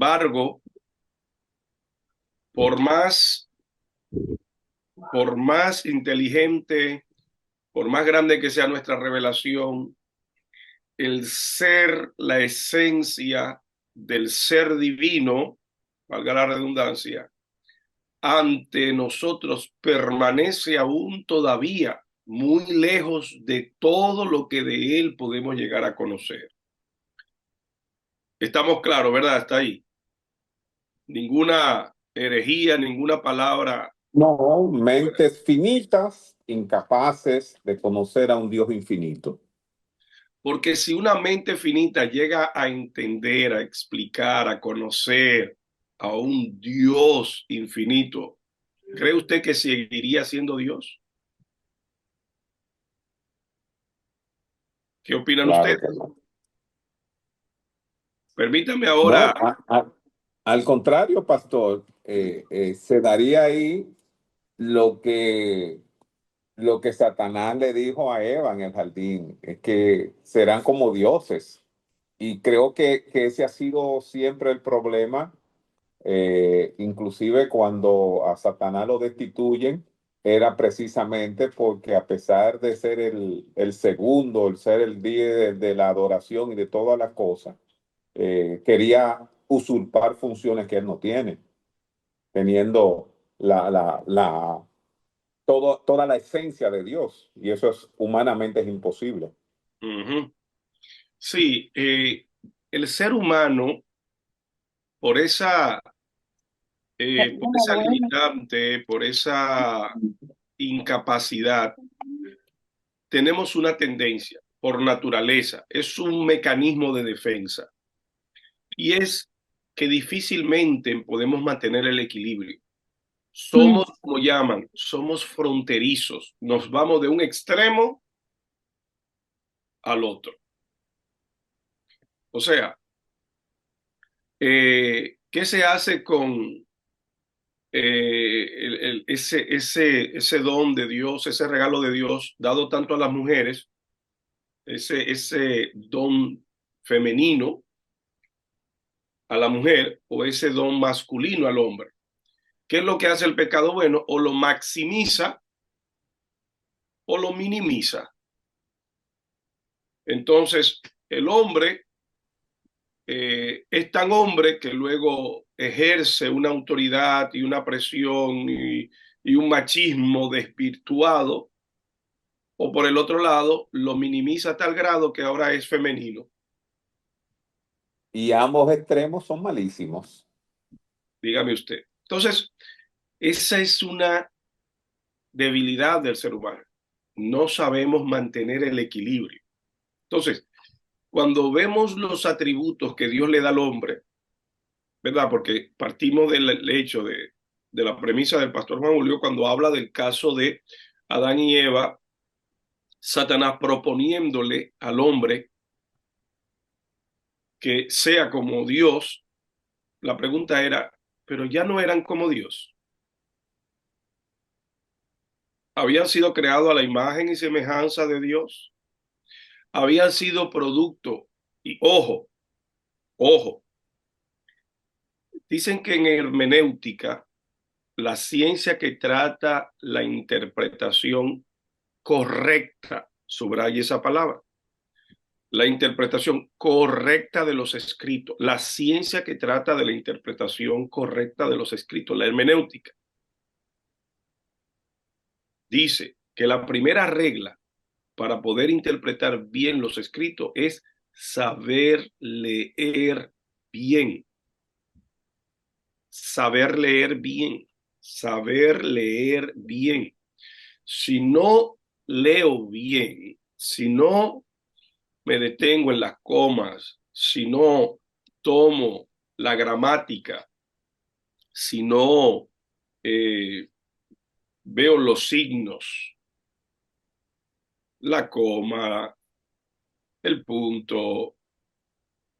embargo, por más, por más inteligente, por más grande que sea nuestra revelación, el ser, la esencia del ser divino, valga la redundancia, ante nosotros permanece aún todavía muy lejos de todo lo que de él podemos llegar a conocer. Estamos claros, ¿verdad? Hasta ahí. Ninguna herejía, ninguna palabra. No, mentes finitas, incapaces de conocer a un Dios infinito. Porque si una mente finita llega a entender, a explicar, a conocer a un Dios infinito, ¿cree usted que seguiría siendo Dios? ¿Qué opinan Claro ustedes? que no. Permítame No, ahora. al contrario, pastor, se daría ahí lo lo que Satanás le dijo a Eva en el jardín, es que serán como dioses. Y creo que ese ha sido siempre el problema, inclusive cuando a Satanás lo destituyen, era precisamente porque a pesar de ser el segundo, el ser el día de la adoración y de todas las cosas, quería usurpar funciones que él no tiene, teniendo toda la esencia de Dios, y eso es humanamente es imposible. Ujú. Sí, el ser humano, por por esa limitante, por esa incapacidad, tenemos una tendencia por naturaleza, es un mecanismo de defensa, y es que difícilmente podemos mantener el equilibrio. Somos, como llaman, somos fronterizos, nos vamos de un extremo al otro. O sea, ¿qué se hace con ese don de Dios, ese regalo de Dios dado tanto a las mujeres, ese don femenino a la mujer o ese don masculino al hombre? ¿Qué es lo que hace el pecado? Bueno, o lo maximiza o lo minimiza. Entonces, el hombre es tan hombre que luego ejerce una autoridad y una presión y un machismo desvirtuado, o por el otro lado, lo minimiza a tal grado que ahora es femenino. Y ambos extremos son malísimos. Dígame usted. Entonces, esa es una debilidad del ser humano. No sabemos mantener el equilibrio. Entonces, cuando vemos los atributos que Dios le da al hombre, ¿verdad? Porque partimos del hecho de la premisa del pastor Juan Julio cuando habla del caso de Adán y Eva, Satanás proponiéndole al hombre que sea como Dios. La pregunta era, pero ya no eran como Dios. Habían sido creados a la imagen y semejanza de Dios. Habían sido producto, y ojo, ojo, dicen que en hermenéutica, la ciencia que trata la interpretación correcta, subraya esa palabra, la interpretación correcta de los escritos, la ciencia que trata de la interpretación correcta de los escritos, la hermenéutica, dice que la primera regla para poder interpretar bien los escritos es saber leer bien, saber leer bien, saber leer bien. Si no leo bien, si no me detengo en las comas, si no tomo la gramática, si no eh, veo los signos, la coma, el punto,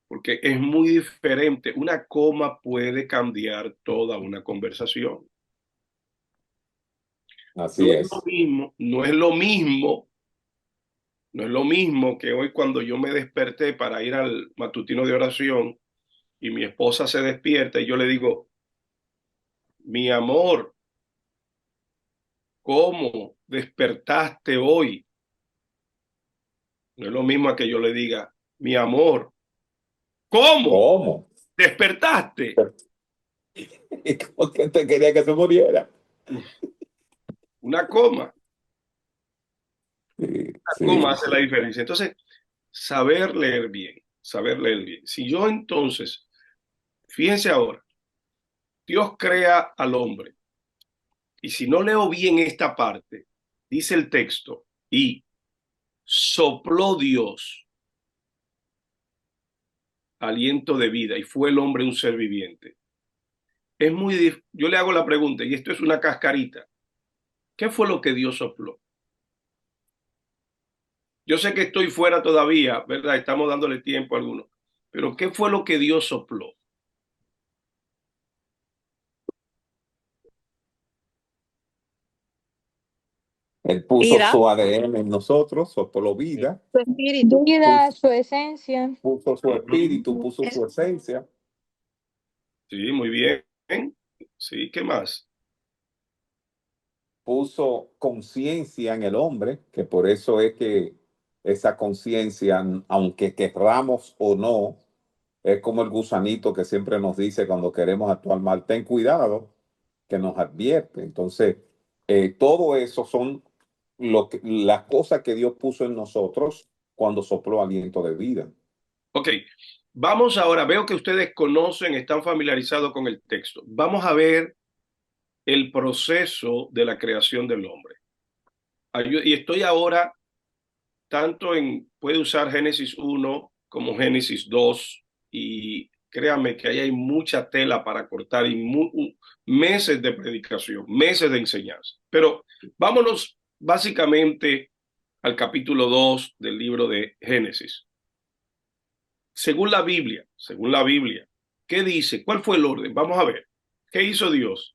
porque es muy diferente. Una coma puede cambiar toda una conversación. No Así es lo es. mismo, no es lo mismo, no es lo mismo que hoy cuando yo me desperté para ir al matutino de oración y mi esposa se despierta y yo le digo, mi amor, ¿cómo despertaste hoy? No es lo mismo a que yo le diga, mi amor, ¿cómo ¿Cómo? despertaste? ¿Y cómo que te quería que se muriera? Una coma, Sí, una coma sí, hace la sí. diferencia. Entonces, saber leer bien, saber leer bien. Si yo entonces, fíjense ahora, Dios crea al hombre. Y si no leo bien esta parte, dice el texto, y sopló Dios aliento de vida y fue el hombre un ser viviente. Yo le hago la pregunta, y esto es una cascarita. ¿Qué fue lo que Dios sopló? Yo sé que estoy fuera todavía, ¿verdad? Estamos dándole tiempo a algunos. Pero ¿qué fue lo que Dios sopló? Él puso Vida, su ADN en nosotros, sopló vida, su espíritu. Vida, puso, su esencia. puso su Ujú. espíritu, puso su esencia, Sí, muy bien. Sí, ¿qué más? puso conciencia en el hombre, que por eso es que esa conciencia, aunque querramos o no, es como el gusanito que siempre nos dice cuando queremos actuar mal, ten cuidado, que nos advierte. Entonces, todo eso son las cosas que Dios puso en nosotros cuando sopló aliento de vida. Ok, vamos ahora, veo que ustedes conocen, están familiarizados con el texto. Vamos a ver el proceso de la creación del hombre. Y estoy ahora tanto puede usar Génesis 1 como Génesis 2 y créanme que ahí hay mucha tela para cortar y meses de predicación, meses de enseñanza. Pero vámonos básicamente al capítulo 2 del libro de Génesis. Según la Biblia, ¿qué dice? ¿Cuál fue el orden? Vamos a ver. ¿Qué hizo Dios?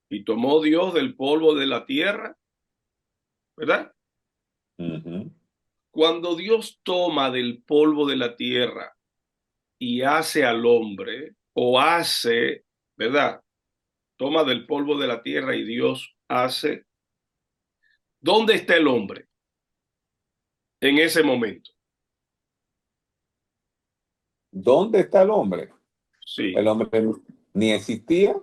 Y tomó Dios del polvo de la tierra, ¿verdad? Ujú. Cuando Dios toma del polvo de la tierra y hace al hombre, o hace, ¿verdad? Toma del polvo de la tierra y Dios hace. ¿Dónde está el hombre en ese momento? ¿Dónde está el hombre? Sí, El hombre ni existía.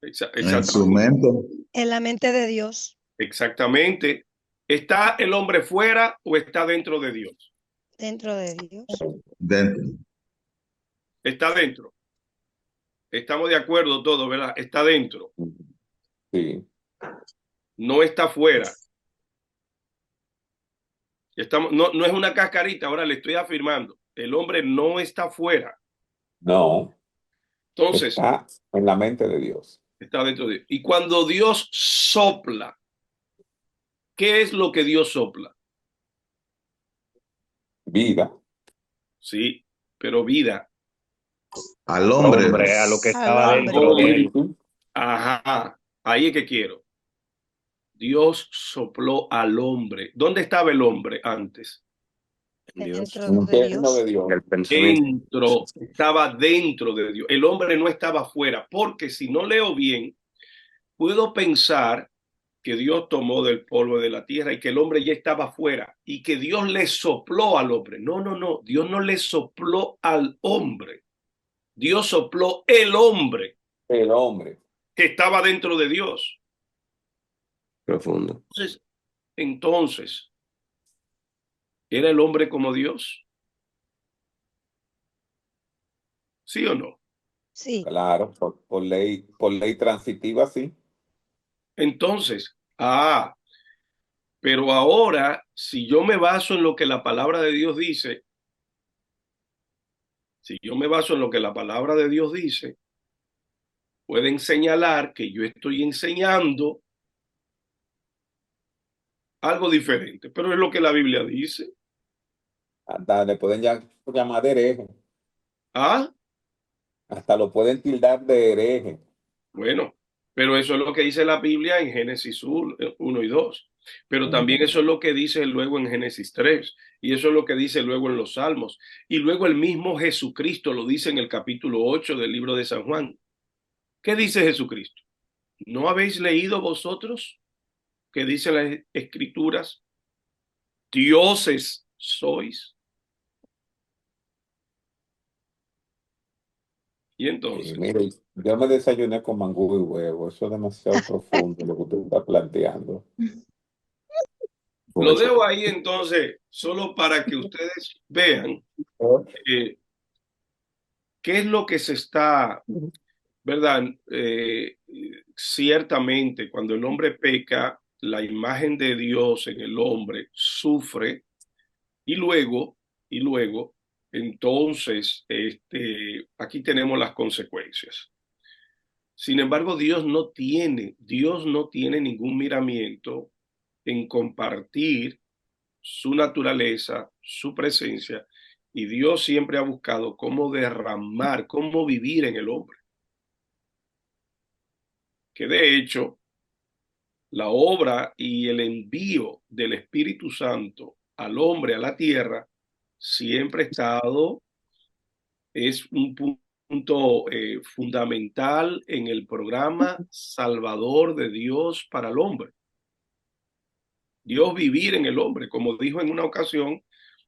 En su exactamente. mente, En la mente de Dios, Exactamente. ¿Está el hombre fuera o está dentro de Dios? dentro de Dios. dentro. Está dentro. Estamos de acuerdo todos, ¿verdad? Está dentro. Sí, No está fuera. No, no es una cascarita, ahora le estoy afirmando. El hombre no está fuera. no, Entonces, está en la mente de Dios. está dentro de Dios. Y cuando Dios sopla, ¿qué es lo que Dios sopla? Vida, Sí, pero vida. Al hombre, hombre, a lo que Al estaba hombre. dentro de él. espíritu, Ajá, ahí es que quiero. Dios sopló al hombre. ¿Dónde estaba el hombre antes? Dios, Dentro de interno de Dios. Dios. el pensamiento. Estaba dentro de Dios. El hombre no estaba fuera, porque si no leo bien, puedo pensar que Dios tomó del polvo de la tierra y que el hombre ya estaba fuera y que Dios le sopló al hombre. No, no, no. Dios no le sopló al hombre. Dios sopló el hombre El hombre. que estaba dentro de Dios. Profundo. Entonces, ¿era el hombre como Dios? ¿Sí o no? Sí, Claro, por ley transitiva, sí. Entonces, pero ahora, si yo me baso en lo que la palabra de Dios dice, si yo me baso en lo que la palabra de Dios dice, pueden señalar que yo estoy enseñando algo diferente, pero es lo que la Biblia dice. Hasta le pueden llamar de hereje. Ah, Hasta lo pueden tildar de hereje. bueno, pero eso es lo que dice la Biblia en Génesis 1 y 2. Pero también eso es lo que dice luego en Génesis 3, y eso es lo que dice luego en los Salmos, y luego el mismo Jesucristo lo dice en el capítulo 8 del libro de San Juan. ¿Qué dice Jesucristo? ¿No habéis leído vosotros que dicen las Escrituras? Dioses sois. Y entonces, Mire, yo me desayuné con mangú y huevo. Eso es demasiado profundo lo que usted está planteando. lo dejo ahí entonces, solo para que ustedes vean qué es lo que se está, ¿verdad? Ciertamente, cuando el hombre peca, la imagen de Dios en el hombre sufre y luego, entonces, aquí tenemos las consecuencias. Sin embargo, Dios no tiene ningún miramiento en compartir su naturaleza, su presencia, y Dios siempre ha buscado cómo derramar, cómo vivir en el hombre. Que de hecho, la obra y el envío del Espíritu Santo al hombre, a la tierra, siempre ha estado, es un punto fundamental en el programa salvador de Dios para el hombre. Dios vivir en el hombre, como dijo en una ocasión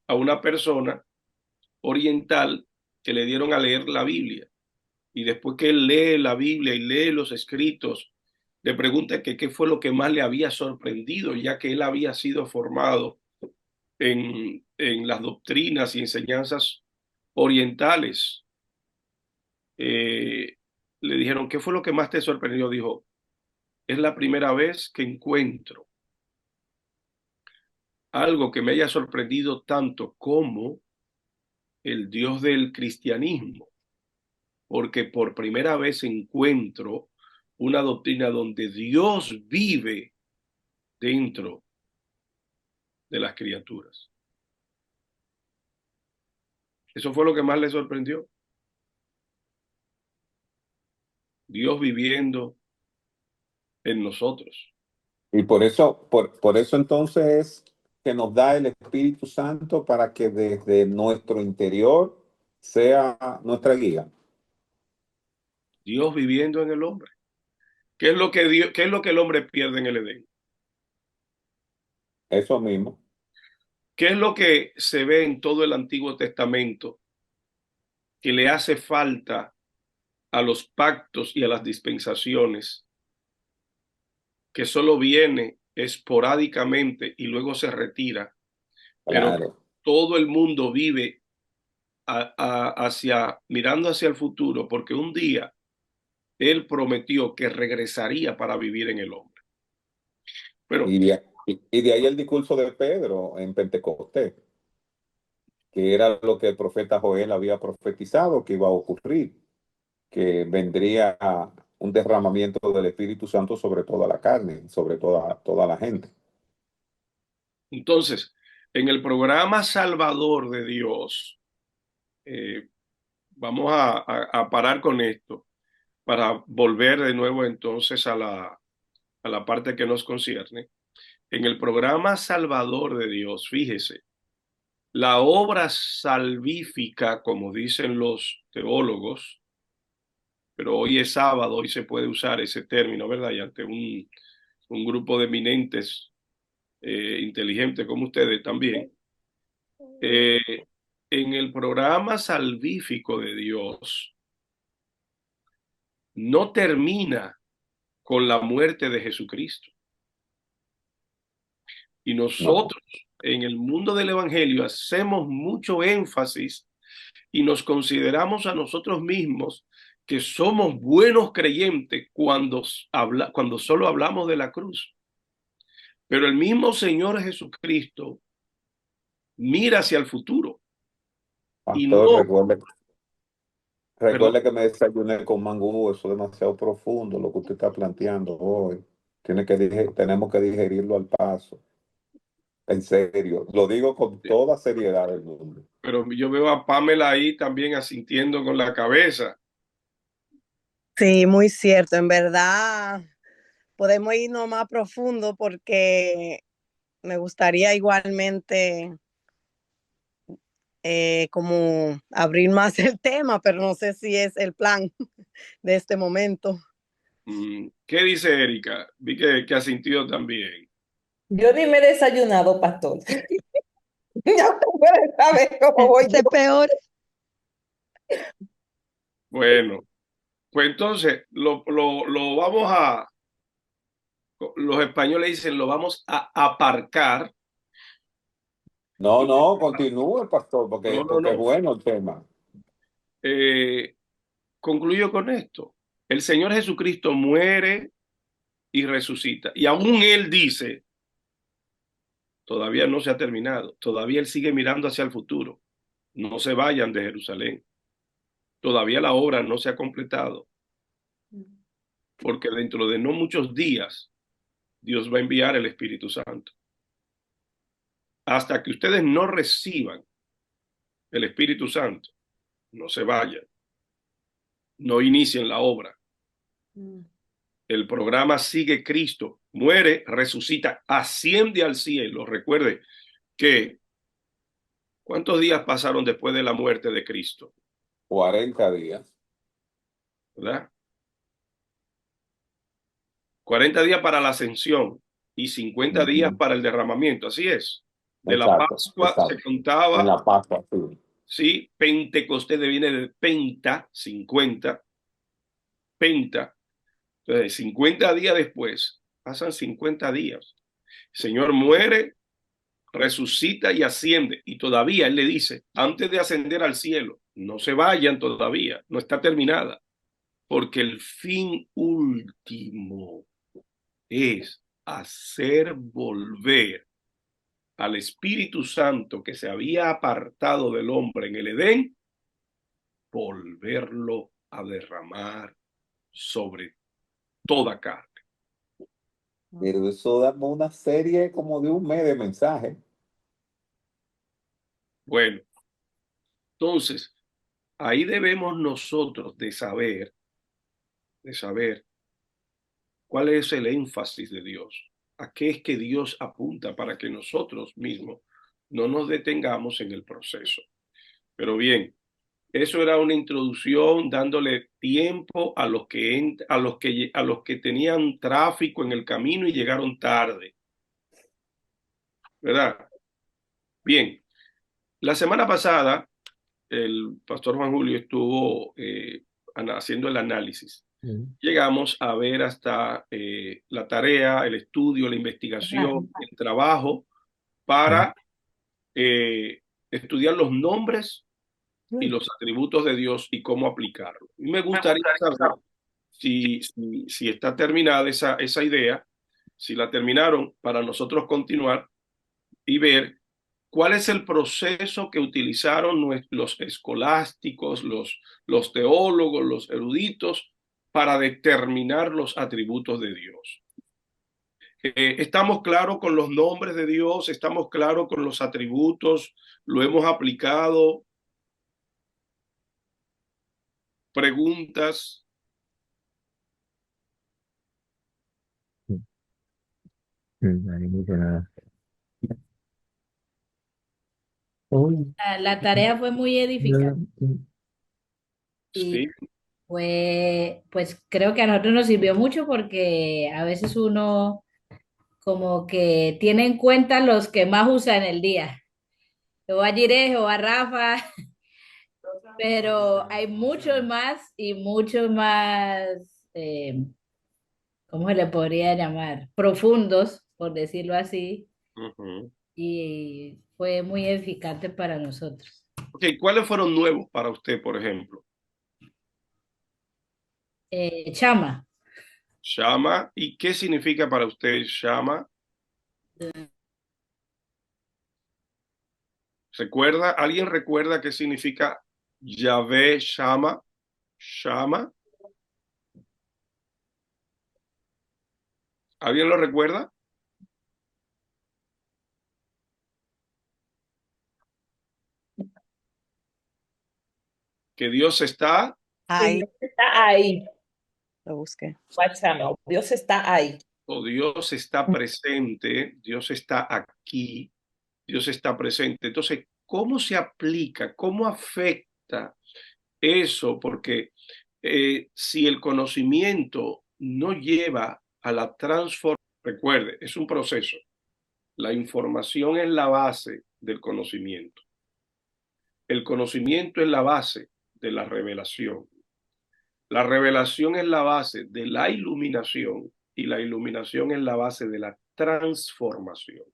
a una persona oriental que le dieron a leer la Biblia. Y después que él lee la Biblia y lee los escritos, le pregunta que qué fue lo que más le había sorprendido, ya que él había sido formado en las doctrinas y enseñanzas orientales. Le dijeron, ¿qué fue lo que más te sorprendió? Dijo, es la primera vez que encuentro algo que me haya sorprendido tanto como el Dios del cristianismo, porque por primera vez encuentro una doctrina donde Dios vive dentro de las criaturas. Eso fue lo que más le sorprendió. Dios viviendo en nosotros. Y por eso entonces es que nos da el Espíritu Santo para que desde nuestro interior sea nuestra guía. Dios viviendo en el hombre. ¿Qué es lo que qué es lo que el hombre pierde en el Edén? Eso mismo. ¿Qué es lo que se ve en todo el Antiguo Testamento que le hace falta a los pactos y a las dispensaciones, que solo viene esporádicamente y luego se retira, pero Claro. todo el mundo vive mirando hacia el futuro, porque un día él prometió que regresaría para vivir en el hombre? Pero Y de ahí el discurso de Pedro en Pentecostés, que era lo que el profeta Joel había profetizado que iba a ocurrir, que vendría un derramamiento del Espíritu Santo sobre toda la carne, sobre toda la gente. entonces, en el programa Salvador de Dios, vamos a parar con esto para volver de nuevo entonces a la parte que nos concierne. En el programa Salvador de Dios, fíjese, la obra salvífica, como dicen los teólogos, pero hoy es sábado, hoy se puede usar ese término, ¿verdad? Y ante un grupo de eminentes inteligentes como ustedes también, eh, en el programa salvífico de Dios no termina con la muerte de Jesucristo. Y nosotros en el mundo del Evangelio hacemos mucho énfasis y nos consideramos a nosotros mismos que somos buenos creyentes cuando solo hablamos de la cruz. Pero el mismo Señor Jesucristo mira hacia el futuro y Pastor, no, perdón, recuerde que me desayuné con mangú, eso es demasiado profundo lo que usted está planteando hoy. Tenemos que digerirlo al paso. En serio, lo digo con toda seriedad del mundo. pero yo veo a Pamela ahí también asintiendo con la cabeza. Sí, muy cierto. En verdad, podemos irnos más profundo porque me gustaría igualmente como abrir más el tema, pero no sé si es el plan de este momento. ¿Qué dice Erika? Vi que asintió también. Yo ni me he desayunado, pastor. Ya puedes saber cómo voy Ese yo. peor. Bueno, pues entonces lo vamos a, los españoles dicen, lo vamos a aparcar. No, continúe, pastor, porque es No. bueno el tema. Concluyo con esto. El Señor Jesucristo muere y resucita. Y aún Él dice, todavía no se ha terminado. Todavía Él sigue mirando hacia el futuro. No se vayan de Jerusalén. Todavía la obra no se ha completado. Porque dentro de no muchos días, Dios va a enviar el Espíritu Santo. Hasta que ustedes no reciban el Espíritu Santo, no se vayan. No inicien la obra. El programa sigue. Cristo muere, resucita, asciende al cielo. Recuerde que ¿cuántos días pasaron después de la muerte de Cristo? 40 días. ¿Verdad? 40 días para la ascensión y 50 días para el derramamiento. Así es. De la Pascua se En contaba, la Pascua, sí. sí, Pentecostés viene de penta, 50, penta. Entonces, 50 días después, pasan 50 días. El Señor muere, resucita y asciende. Y todavía Él le dice, antes de ascender al cielo, no se vayan todavía, no está terminada. Porque el fin último es hacer volver al Espíritu Santo que se había apartado del hombre en el Edén, volverlo a derramar sobre toda carne. Pero eso da una serie como de un mes de mensajes. Bueno, entonces, ahí debemos nosotros de saber cuál es el énfasis de Dios. ¿A qué es que Dios apunta para que nosotros mismos no nos detengamos en el proceso? Pero bien, eso era una introducción dándole tiempo a los que tenían tráfico en el camino y llegaron tarde. ¿Verdad? Bien, la semana pasada el pastor Juan Julio estuvo haciendo el análisis. Llegamos a ver hasta la tarea, el estudio, la investigación, el trabajo para estudiar los nombres y los atributos de Dios y cómo aplicarlo. Y me gustaría saber si está terminada esa idea, si la terminaron, para nosotros continuar y ver cuál es el proceso que utilizaron los escolásticos, los teólogos, los eruditos, para determinar los atributos de Dios. Estamos claros con los nombres de Dios, estamos claros con los atributos, lo hemos aplicado. Preguntas. La tarea fue muy edificante Sí, y pues creo que a nosotros nos sirvió mucho porque a veces uno como que tiene en cuenta los que más usa en el día. O a Jireh o a Rafa, pero hay muchos más y muchos más, ¿cómo se le podría llamar? Profundos, por decirlo así, y fue muy edificante para nosotros. Ok, ¿cuáles fueron nuevos para usted, por ejemplo? Chama. Shama. ¿Y qué significa para usted Shama? ¿Recuerda? ¿Alguien recuerda qué significa Yahvé Shama? Shama. ¿Alguien lo recuerda? Que Dios está. Ahí Está ahí. lo busqué. Dios está ahí. o Dios está presente, Dios está aquí, Dios está presente. Entonces, ¿cómo se aplica? ¿Cómo afecta eso? Porque si el conocimiento no lleva a la transformación, recuerde, es un proceso. La información es la base del conocimiento. El conocimiento es la base de la revelación. La revelación es la base de la iluminación y la iluminación es la base de la transformación.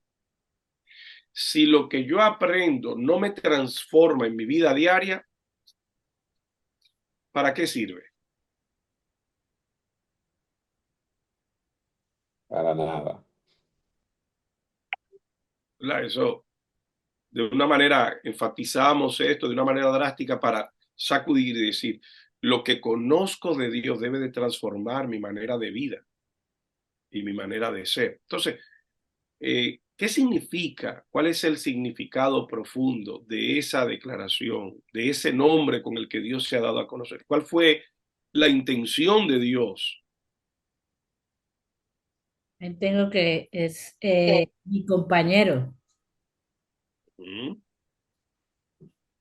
Si lo que yo aprendo no me transforma en mi vida diaria, ¿para qué sirve? Para nada. Eso, de una manera, enfatizamos esto de una manera drástica para sacudir y decir, lo que conozco de Dios debe de transformar mi manera de vida y mi manera de ser. Entonces, ¿qué significa? ¿Cuál es el significado profundo de esa declaración, de ese nombre con el que Dios se ha dado a conocer? ¿Cuál fue la intención de Dios? Tengo que es mi compañero.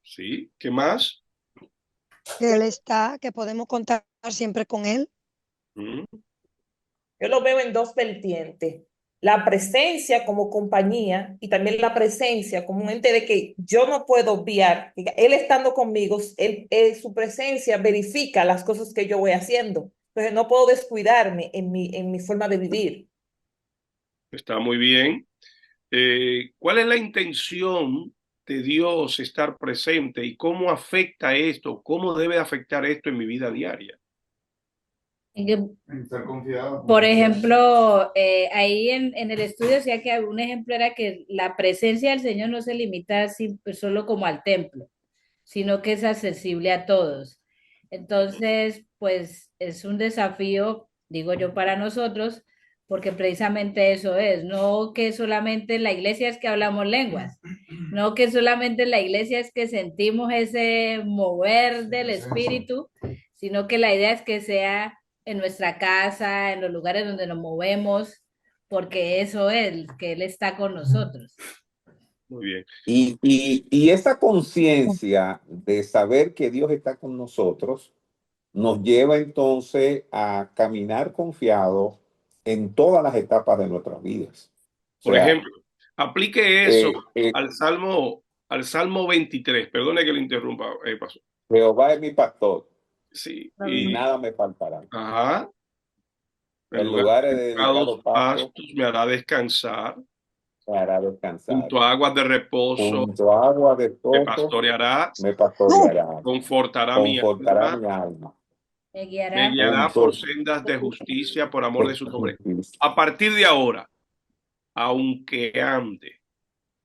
Sí, ¿qué más? Que Él está, que podemos contar siempre con Él. Yo lo veo en dos vertientes. La presencia como compañía y también la presencia como un ente de que yo no puedo obviar. Él estando conmigo, su presencia verifica las cosas que yo voy haciendo. Entonces no puedo descuidarme en mi forma de vivir. Está muy bien. ¿Cuál es la intención de Dios estar presente y cómo afecta esto? ¿Cómo debe afectar esto en mi vida diaria? Por ejemplo, ahí en el estudio decía que un ejemplo era que la presencia del Señor no se limita solo como al templo, sino que es accesible a todos. Entonces, pues es un desafío, digo yo, para nosotros, porque precisamente eso es, no que solamente en la iglesia es que hablamos lenguas, no que solamente en la iglesia es que sentimos ese mover del espíritu, sino que la idea es que sea en nuestra casa, en los lugares donde nos movemos, porque eso es, que Él está con nosotros. Muy bien. Y esa conciencia de saber que Dios está con nosotros nos lleva entonces a caminar confiados en todas las etapas de nuestras vidas. Por ejemplo, aplique eso al Salmo 23. Perdone que le interrumpa, pastor. Jehová es mi pastor. Sí. Y nada me faltará. Ajá. En lugares de dedicados pastos me hará descansar. Me hará descansar. Junto a aguas de reposo. Junto a aguas de reposo. Me pastoreará. Me pastoreará. Confortará mi alma. Me guiará por sendas de justicia por amor de su nombre. A partir de ahora, aunque ande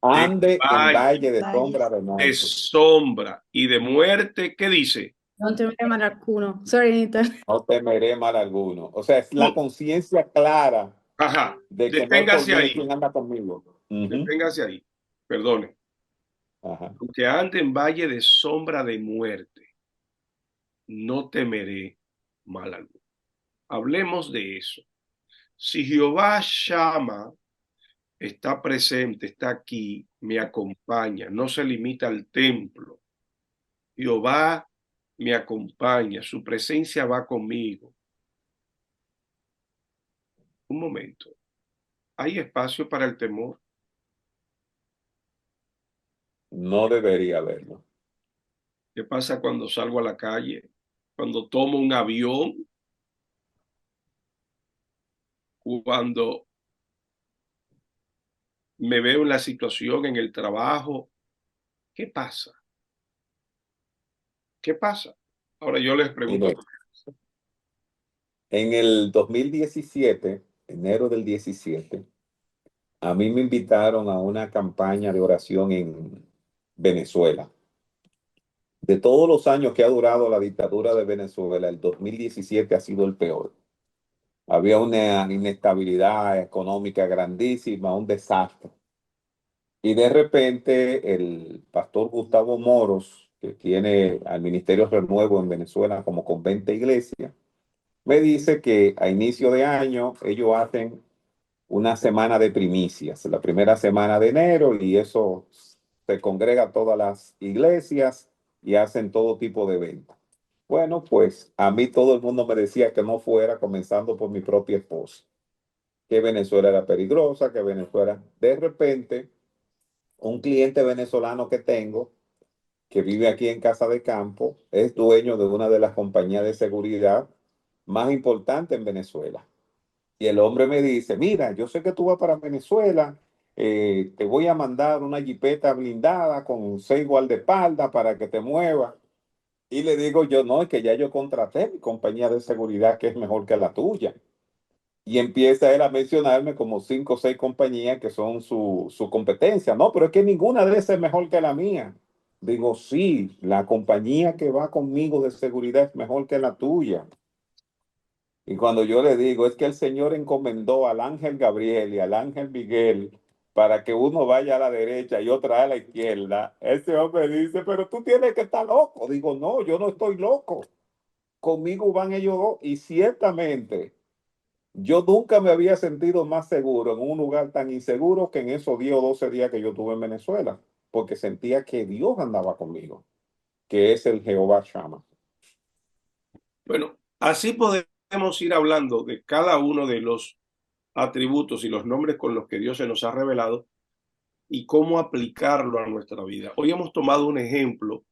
en valle de sombra de muerte. De sombra y de muerte, ¿qué dice? No temeré mal alguno. Sorry, Anita. No temeré mal alguno. O sea, es la conciencia clara. Ajá. De que deténgase no ahí. Quien anda conmigo. Deténgase ahí. Perdone. Ajá. Aunque ande en valle de sombra de muerte, no temeré mal alguno. Hablemos de eso. Si Jehová Shama está presente, está aquí, me acompaña, no se limita al templo. Jehová me acompaña, su presencia va conmigo. Un momento. ¿Hay espacio para el temor? No debería haberlo. ¿Qué pasa cuando salgo a la calle? Cuando tomo un avión, cuando me veo en la situación en el trabajo, ¿qué pasa? ¿Qué pasa? Ahora yo les pregunto. En el 2017, enero del 17, a mí me invitaron a una campaña de oración en Venezuela. De todos los años que ha durado la dictadura de Venezuela, el 2017 ha sido el peor. Había una inestabilidad económica grandísima, un desastre. Y de repente el pastor Gustavo Moros, que tiene al Ministerio Renuevo en Venezuela como con 20 iglesias, me dice que a inicio de año ellos hacen una semana de primicias, la primera semana de enero, y eso se congrega a todas las iglesias y hacen todo tipo de eventos. Bueno, pues a mí todo el mundo me decía que no fuera, comenzando por mi propia esposa, que Venezuela era peligrosa, que Venezuela... De repente, un cliente venezolano que tengo, que vive aquí en Casa de Campo, es dueño de una de las compañías de seguridad más importantes en Venezuela. Y el hombre me dice, mira, yo sé que tú vas para Venezuela, te voy a mandar una jipeta blindada con 6 guardaespaldas para que te muevas. Y le digo yo, no, es que ya yo contraté mi compañía de seguridad que es mejor que la tuya. Y empieza él a mencionarme como 5 o 6 compañías que son su competencia. No, pero es que ninguna de esas es mejor que la mía. Digo, sí, la compañía que va conmigo de seguridad es mejor que la tuya. Y cuando yo le digo, es que el Señor encomendó al ángel Gabriel y al ángel Miguel para que uno vaya a la derecha y otra a la izquierda, ese hombre dice, pero tú tienes que estar loco. Digo, no, yo no estoy loco. Conmigo van ellos dos. Y ciertamente, yo nunca me había sentido más seguro en un lugar tan inseguro que en esos 10 o 12 días que yo tuve en Venezuela, porque sentía que Dios andaba conmigo, que es el Jehová Shammah. Bueno, así podemos ir hablando de cada uno de los atributos y los nombres con los que Dios se nos ha revelado y cómo aplicarlo a nuestra vida. Hoy hemos tomado un ejemplo,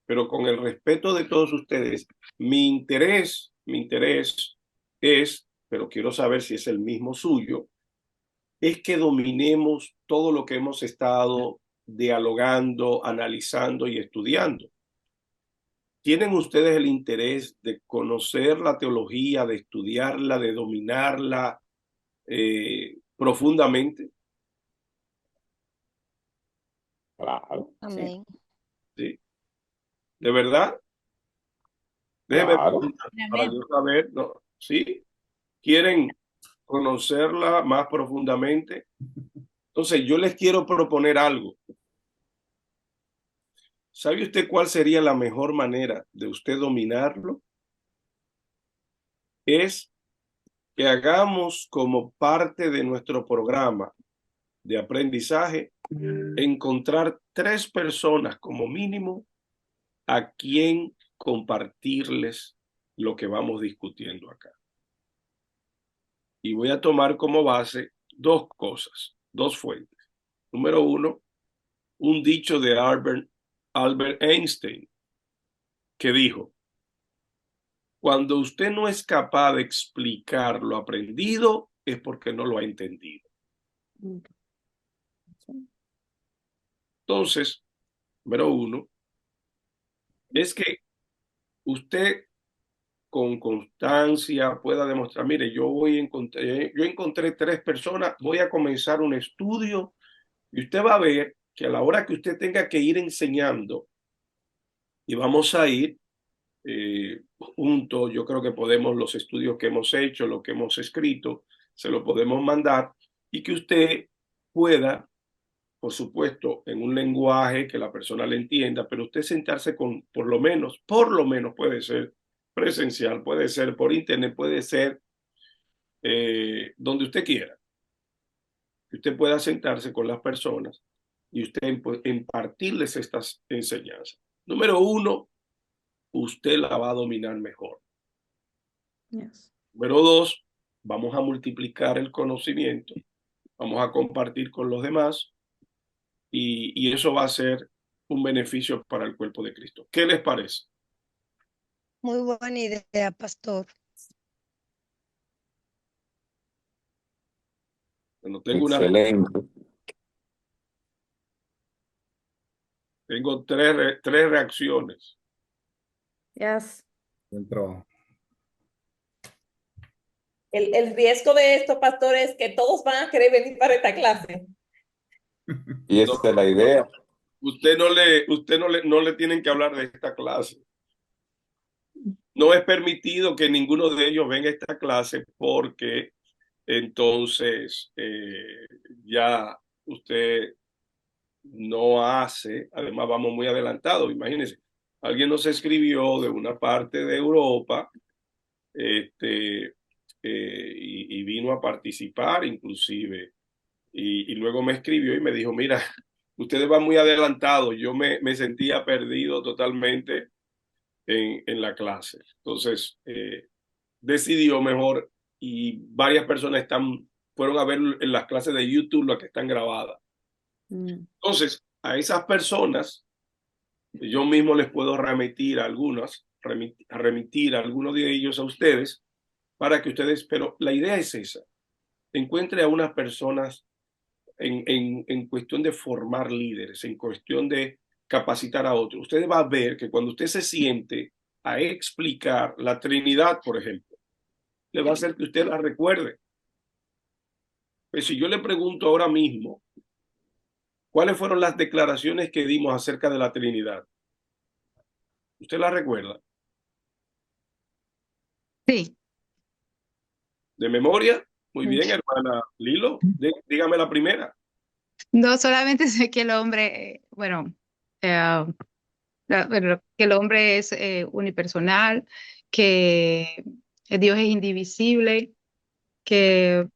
pero con el respeto de todos ustedes, mi interés es, pero quiero saber si es el mismo suyo, es que dominemos todo lo que hemos estado dialogando, analizando y estudiando. ¿Tienen ustedes el interés de conocer la teología, de estudiarla, de dominarla profundamente? Claro, Amén. ¿Sí? ¿De verdad? Déjeme claro. preguntar para yo saber, ¿no? ¿Sí? ¿Quieren conocerla más profundamente? Entonces, yo les quiero proponer algo. ¿Sabe usted cuál sería la mejor manera de usted dominarlo? Es que hagamos como parte de nuestro programa de aprendizaje, encontrar 3 personas como mínimo a quien compartirles lo que vamos discutiendo acá. Y voy a tomar como base 2 cosas, 2 fuentes. Número 1, un dicho de Albert Einstein, que dijo, cuando usted no es capaz de explicar lo aprendido, es porque no lo ha entendido. Entonces, número 1, es que usted con constancia pueda demostrar, mire, yo encontré 3 personas, voy a comenzar un estudio y usted va a ver que a la hora que usted tenga que ir enseñando y vamos a ir juntos, yo creo que podemos, los estudios que hemos hecho, lo que hemos escrito, se lo podemos mandar y que usted pueda, por supuesto, en un lenguaje que la persona le entienda, pero usted sentarse con, por lo menos puede ser presencial, puede ser por internet, puede ser donde usted quiera, que usted pueda sentarse con las personas y usted impartirles estas enseñanzas. Número 1, usted la va a dominar mejor. Yes. Número 2, vamos a multiplicar el conocimiento, vamos a compartir con los demás y eso va a ser un beneficio para el cuerpo de Cristo. ¿Qué les parece? Muy buena idea, pastor. Bueno, Excelente. tengo tres reacciones. Yes. Entró. El riesgo de esto, pastor, es que todos van a querer venir para esta clase. Y esa es la idea. Usted no le tienen que hablar de esta clase. No es permitido que ninguno de ellos venga a esta clase porque entonces ya usted no hace, además vamos muy adelantados, imagínense, alguien nos escribió de una parte de Europa y vino a participar inclusive. Y luego me escribió y me dijo, mira, ustedes van muy adelantados, yo me sentía perdido totalmente en la clase. Entonces, decidió mejor y varias personas fueron a ver en las clases de YouTube las que están grabadas. Entonces, a esas personas, yo mismo les puedo remitir a algunos de ellos a ustedes para que ustedes, pero la idea es esa, encuentre a unas personas en cuestión de formar líderes, en cuestión de capacitar a otros. Usted va a ver que cuando usted se siente a explicar la Trinidad, por ejemplo, le va a hacer que usted la recuerde. Pues si yo le pregunto ahora mismo, ¿cuáles fueron las declaraciones que dimos acerca de la Trinidad? ¿Usted la recuerda? Sí. ¿De memoria? Muy bien, hermana Lilo. Dígame la primera. No solamente sé que el hombre, bueno, que el hombre es unipersonal, que Dios es indivisible, que,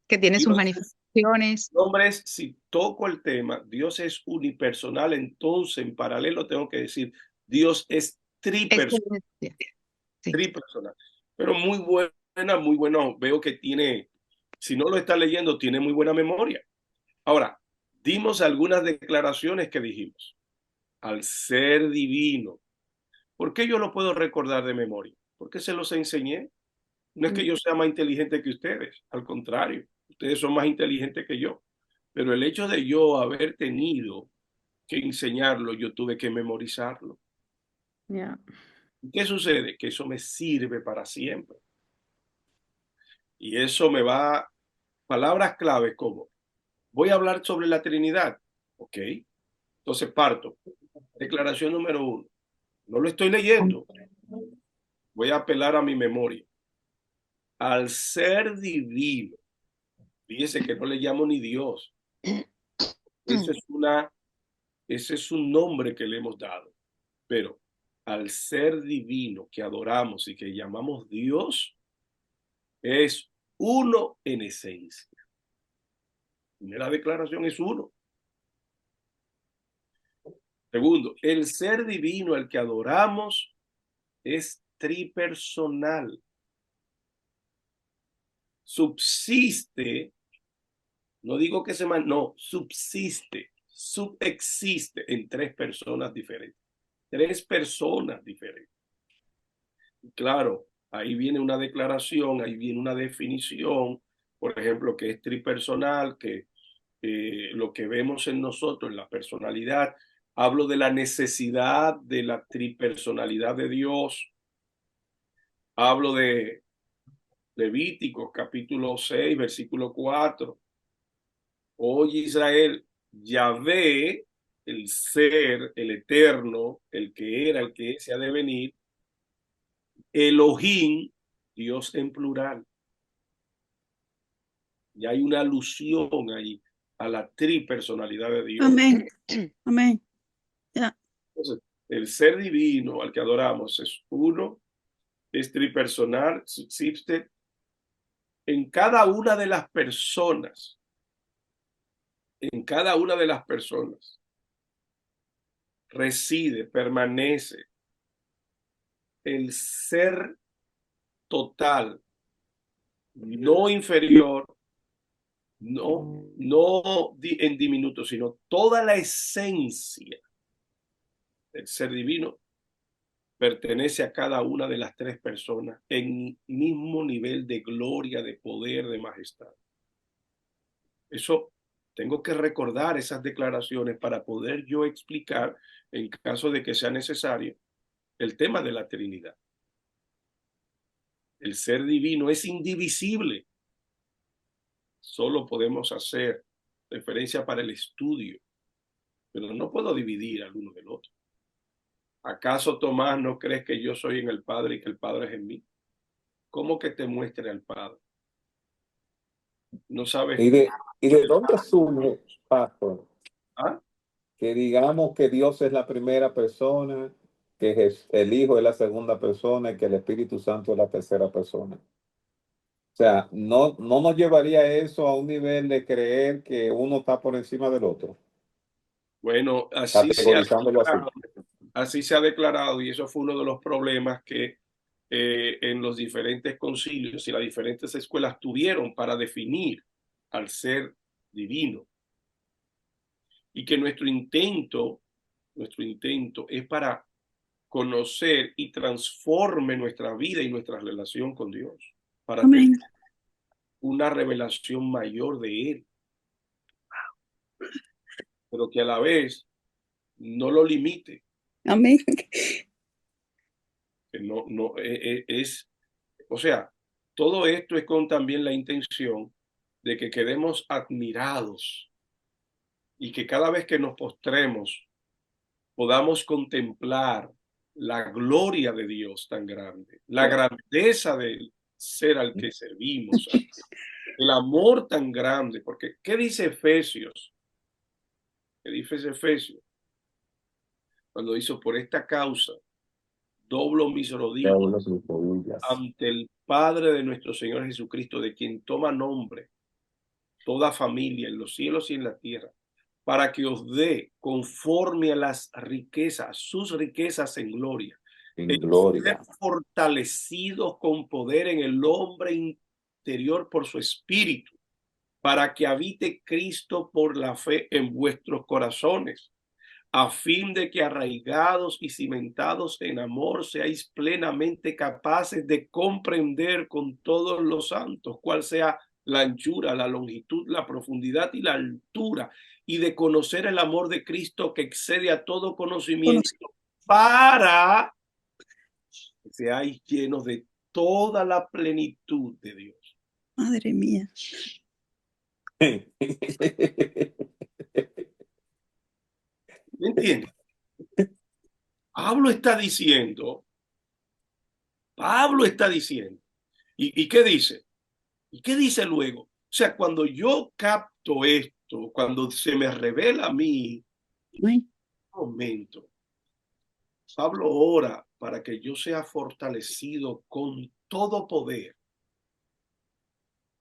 que tiene sus Dios, manifestaciones. hombres, si toco el tema, Dios es unipersonal, entonces en paralelo tengo que decir, Dios es tripersonal. Sí. Tripersonal. Pero muy bueno. Veo que tiene, si no lo está leyendo, tiene muy buena memoria. Ahora, dimos algunas declaraciones que dijimos. Al ser divino. ¿Por qué yo lo puedo recordar de memoria? Porque se los enseñé. No es que yo sea más inteligente que ustedes, al contrario, ustedes son más inteligentes que yo. Pero el hecho de yo haber tenido que enseñarlo, yo tuve que memorizarlo. Yeah. ¿Qué sucede? Que eso me sirve para siempre. Y eso me va, palabras claves como, voy a hablar sobre la Trinidad. Ok, entonces parto. Declaración número 1. No lo estoy leyendo. Voy a apelar a mi memoria. Al ser divino, fíjese que no le llamo ni Dios. Ese es un nombre que le hemos dado. Pero al ser divino que adoramos y que llamamos Dios, es uno en esencia. Primera declaración es uno. Segundo, el ser divino al que adoramos es tripersonal. Subsiste, no digo que no, subsiste, subexiste en tres personas diferentes. Tres personas diferentes. Claro, ahí viene una declaración, ahí viene una definición, por ejemplo, que es tripersonal, que lo que vemos en nosotros, en la personalidad, hablo de la necesidad de la tripersonalidad de Dios, hablo de Levíticos capítulo 6, versículo 4. Oye Israel, Yahvé, el ser, el eterno, el que era, el que se ha de venir, Elohim, Dios en plural. Y hay una alusión ahí a la tripersonalidad de Dios. Amén. Amén. Yeah. Entonces, el ser divino al que adoramos es uno, es tripersonal, subsiste en cada una de las personas. En cada una de las personas reside, permanece el ser total, no inferior, no en diminuto, sino toda la esencia del ser divino pertenece a cada una de las tres personas en mismo nivel de gloria, de poder, de majestad. Eso tengo que recordar esas declaraciones para poder yo explicar, en caso de que sea necesario, el tema de la Trinidad. El ser divino es indivisible. Solo podemos hacer referencia para el estudio, pero no puedo dividir al uno del otro. ¿Acaso, Tomás, no crees que yo soy en el Padre y que el Padre es en mí? ¿Cómo que te muestre al Padre? No sabes. ¿Y de dónde surge, pastor? ¿Ah? Que digamos que Dios es la primera persona, que el Hijo es la segunda persona y que el Espíritu Santo es la tercera persona. O sea, no nos llevaría eso a un nivel de creer que uno está por encima del otro, Bueno, categorizándolo así. así se ha declarado, y eso fue uno de los problemas que en los diferentes concilios y las diferentes escuelas tuvieron para definir al ser divino. Y que nuestro intento es para conocer y transforme nuestra vida y nuestra relación con Dios, para tener una revelación mayor de Él, pero que a la vez no lo limite. Amén. Que o sea, todo esto es con también la intención de que quedemos admirados y que cada vez que nos postremos podamos contemplar la gloria de Dios tan grande, la grandeza del ser al que servimos, el amor tan grande, porque ¿qué dice Efesios? ¿Qué dice Efesios? Cuando hizo por esta causa, doblo mis rodillas ante el Padre de nuestro Señor Jesucristo, de quien toma nombre toda familia en los cielos y en la tierra, para que os dé conforme a las riquezas, sus riquezas en gloria, ser fortalecidos con poder en el hombre interior por su espíritu, para que habite Cristo por la fe en vuestros corazones, a fin de que arraigados y cimentados en amor seáis plenamente capaces de comprender con todos los santos cuál sea la anchura, la longitud, la profundidad y la altura, y de conocer el amor de Cristo que excede a todo conocimiento, para que seáis llenos de toda la plenitud de Dios. Madre mía. ¿Me entiendes? Pablo está diciendo, ¿y qué dice? ¿Y qué dice luego? O sea, cuando yo capto esto, cuando se me revela a mí, un momento, Pablo ora para que yo sea fortalecido con todo poder,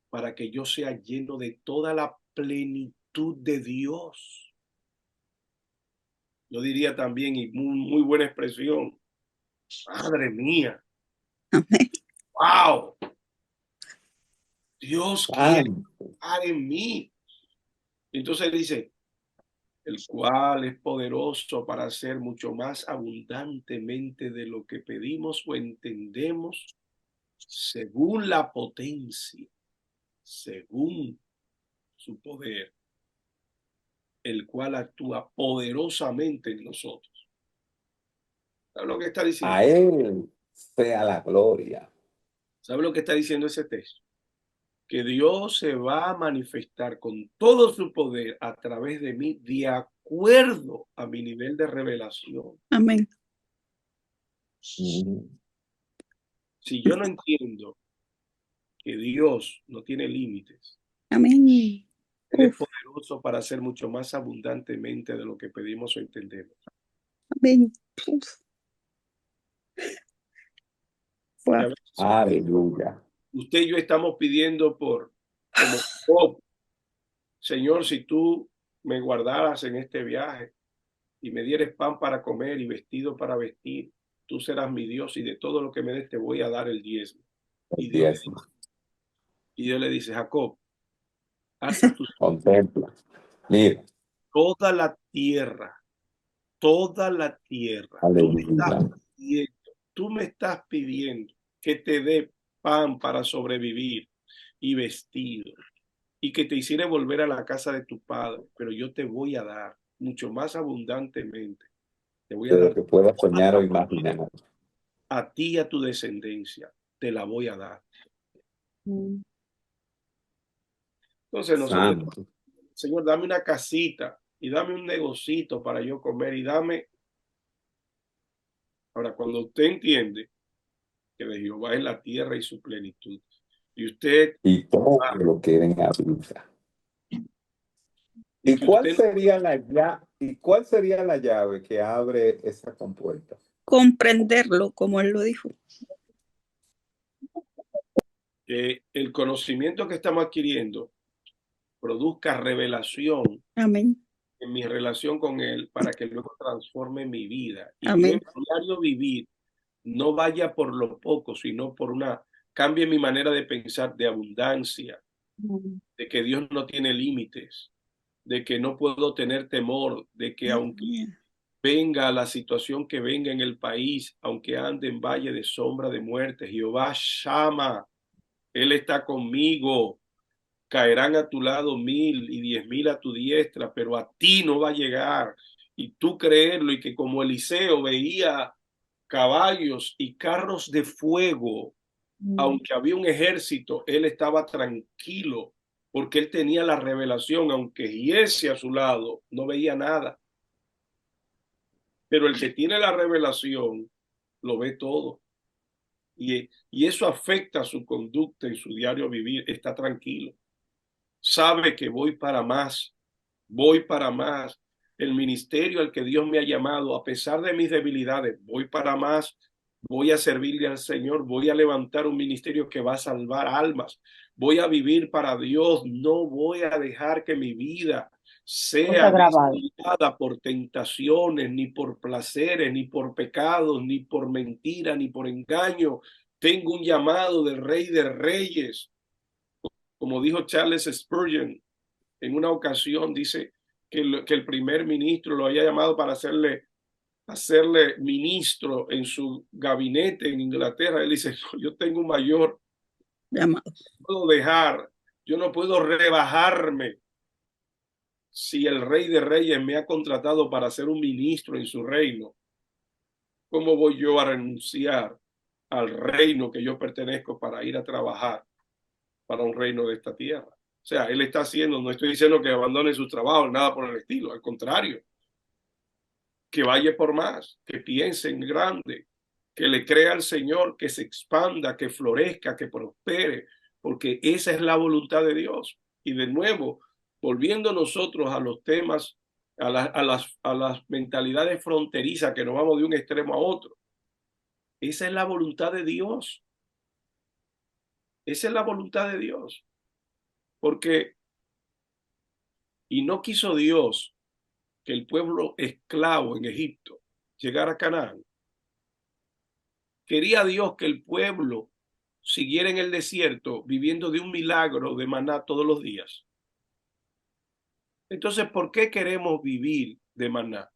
para que yo sea lleno de toda la plenitud de Dios. Yo diría también, y muy buena expresión, madre mía. Amén. ¡Wow! Dios quiere estar en mí. Entonces dice, el cual es poderoso para hacer mucho más abundantemente de lo que pedimos o entendemos, según la potencia, según su poder, el cual actúa poderosamente en nosotros. ¿Sabe lo que está diciendo? A Él sea la gloria. ¿Sabe lo que está diciendo ese texto? Que Dios se va a manifestar con todo su poder a través de mí, de acuerdo a mi nivel de revelación. Amén. Si yo no entiendo que Dios no tiene límites, amén, Él es poderoso para hacer mucho más abundantemente de lo que pedimos o entendemos. amén. Aleluya. Usted y yo estamos pidiendo como Señor, si tú me guardaras en este viaje y me dieres pan para comer y vestido para vestir, tú serás mi Dios y de todo lo que me des te voy a dar el diezmo. Y Dios le dice, Jacob, alza tus contempla. Mira. Toda la tierra, tú me estás pidiendo que te dé pan para sobrevivir y vestido, y que te hiciera volver a la casa de tu padre, pero yo te voy a dar mucho más abundantemente. Te voy a dar que puedas soñar o imaginar. A ti y a tu descendencia, te la voy a dar. Entonces nosotros, Señor, dame una casita y dame un negocito para yo comer y dame. Ahora, cuando usted entiende que de Jehová es la tierra y su plenitud, y usted... Y todo lo quieren abrir. ¿Y cuál sería la llave que abre esa compuerta? Comprenderlo, como él lo dijo. que el conocimiento que estamos adquiriendo produzca revelación Amén. en mi relación con Él para que luego transforme mi vida. Y yo Amén. en mi diario vivir no vaya por lo poco, sino por cambie mi manera de pensar de abundancia, de que Dios no tiene límites, de que no puedo tener temor, de que aunque venga la situación que venga en el país, aunque ande en valle de sombra de muerte, Jehová llama, Él está conmigo. Caerán a tu lado 1000 y 10.000 a tu diestra, pero a ti no va a llegar. Y tú creerlo, y que como Eliseo veía caballos y carros de fuego, aunque había un ejército, él estaba tranquilo, porque él tenía la revelación, aunque Giese a su lado no veía nada. Pero el que tiene la revelación lo ve todo. Y eso afecta su conducta en su diario vivir. Está tranquilo. Sabe que voy para más. El ministerio al que Dios me ha llamado, a pesar de mis debilidades, voy para más. Voy a servirle al Señor. Voy a levantar un ministerio que va a salvar almas. Voy a vivir para Dios. No voy a dejar que mi vida sea desviada por tentaciones, ni por placeres, ni por pecados, ni por mentira, ni por engaño. Tengo un llamado del Rey de Reyes. Como dijo Charles Spurgeon en una ocasión, dice que el primer ministro lo había llamado para hacerle ministro en su gabinete en Inglaterra. Él dice, no, yo tengo un mayor llamado. No puedo dejar, yo no puedo rebajarme. Si el Rey de Reyes me ha contratado para ser un ministro en su reino, ¿cómo voy yo a renunciar al reino que yo pertenezco para ir a trabajar para un reino de esta tierra? O sea, él está haciendo, no estoy diciendo que abandone su trabajo, nada por el estilo, al contrario, que vaya por más, que piense en grande, que le crea al Señor, que se expanda, que florezca, que prospere, porque esa es la voluntad de Dios. Y de nuevo, volviendo nosotros a los temas, a las mentalidades fronterizas que nos vamos de un extremo a otro, esa es la voluntad de Dios. Esa es la voluntad de Dios. Porque, y no quiso Dios que el pueblo esclavo en Egipto llegara a Canaán. Quería Dios que el pueblo siguiera en el desierto viviendo de un milagro de maná todos los días. Entonces, ¿por qué queremos vivir de maná?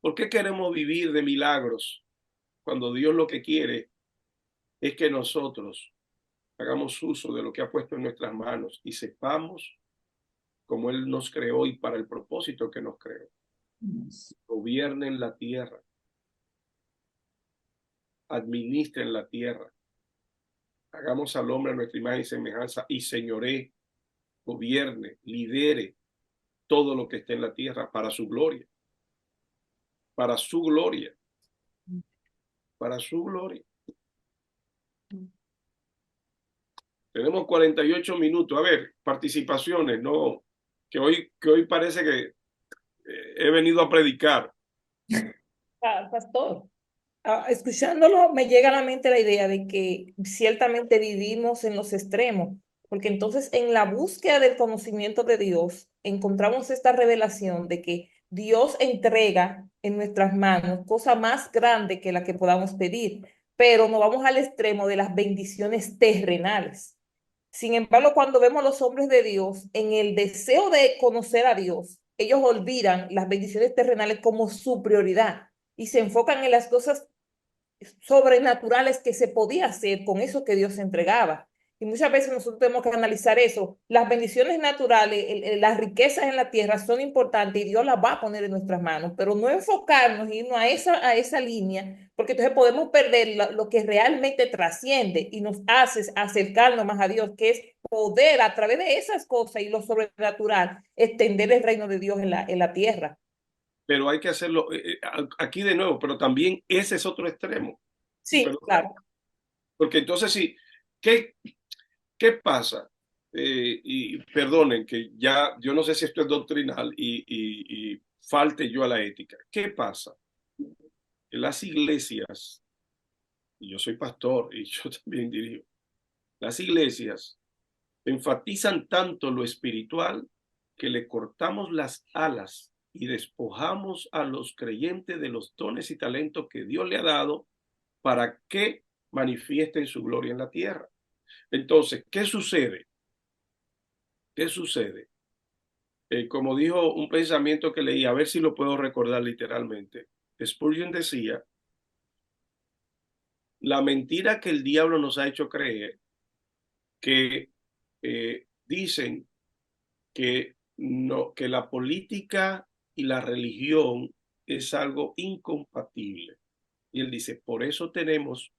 ¿Por qué queremos vivir de milagros cuando Dios lo que quiere es que nosotros hagamos uso de lo que ha puesto en nuestras manos y sepamos cómo Él nos creó y para el propósito que nos creó? Gobiernen la tierra, administren la tierra, hagamos al hombre a nuestra imagen y semejanza y señoree, gobierne, lidere todo lo que esté en la tierra para su gloria, para su gloria, para su gloria. Tenemos 48 minutos. A ver, participaciones, ¿no? Que hoy parece que he venido a predicar. Pastor, escuchándolo me llega a la mente la idea de que ciertamente vivimos en los extremos, porque entonces en la búsqueda del conocimiento de Dios encontramos esta revelación de que Dios entrega en nuestras manos cosa más grande que la que podamos pedir, pero no vamos al extremo de las bendiciones terrenales. Sin embargo, cuando vemos a los hombres de Dios en el deseo de conocer a Dios, ellos olvidan las bendiciones terrenales como su prioridad y se enfocan en las cosas sobrenaturales que se podía hacer con eso que Dios entregaba. Y muchas veces nosotros tenemos que analizar eso. Las bendiciones naturales, las riquezas en la tierra son importantes y Dios las va a poner en nuestras manos, pero no enfocarnos y irnos a esa línea, porque entonces podemos perder lo que realmente trasciende y nos hace acercarnos más a Dios, que es poder a través de esas cosas y lo sobrenatural extender el reino de Dios en la tierra. Pero hay que hacerlo aquí de nuevo, pero también ese es otro extremo. Sí, pero, claro. Porque entonces sí, ¿qué pasa? Y perdonen que ya, yo no sé si esto es doctrinal y falte yo a la ética. ¿Qué pasa? En las iglesias y yo soy pastor y yo también dirijo, las iglesias enfatizan tanto lo espiritual que le cortamos las alas y despojamos a los creyentes de los dones y talentos que Dios le ha dado para que manifiesten su gloria en la tierra. Entonces, ¿qué sucede? ¿Qué sucede? Como dijo un pensamiento que leí, a ver si lo puedo recordar literalmente. Spurgeon decía, la mentira que el diablo nos ha hecho creer, que dicen que, no, que la política y la religión es algo incompatible. Y él dice, por eso tenemos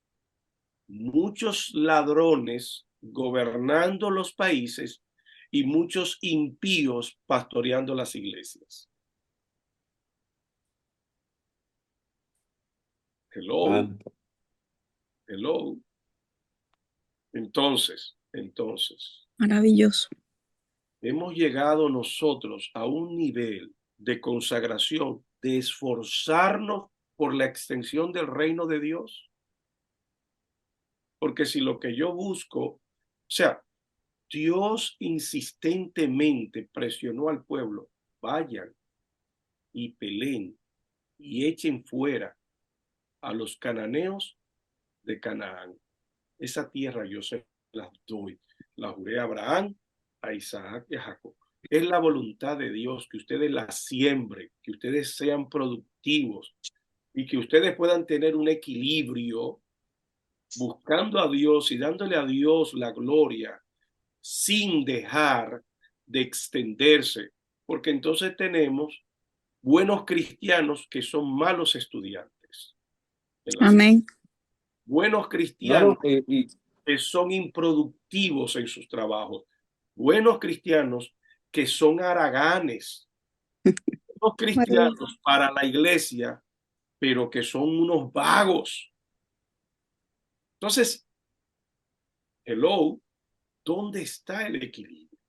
muchos ladrones gobernando los países y muchos impíos pastoreando las iglesias. Hello, hello. Entonces, Maravilloso. hemos llegado nosotros a un nivel de consagración, de esforzarnos por la extensión del reino de Dios. Porque si lo que yo busco, o sea, Dios insistentemente presionó al pueblo, vayan y peleen y echen fuera a los cananeos de Canaán. Esa tierra yo se las doy. La juré a Abraham, a Isaac y a Jacob. Es la voluntad de Dios que ustedes la siembren, que ustedes sean productivos y que ustedes puedan tener un equilibrio buscando a Dios y dándole a Dios la gloria sin dejar de extenderse, porque entonces tenemos buenos cristianos que son malos estudiantes. Amén. Buenos cristianos que son improductivos en sus trabajos. Buenos cristianos que son haraganes. Buenos cristianos para la iglesia, pero que son unos vagos. Entonces, hello, ¿dónde está el equilibrio?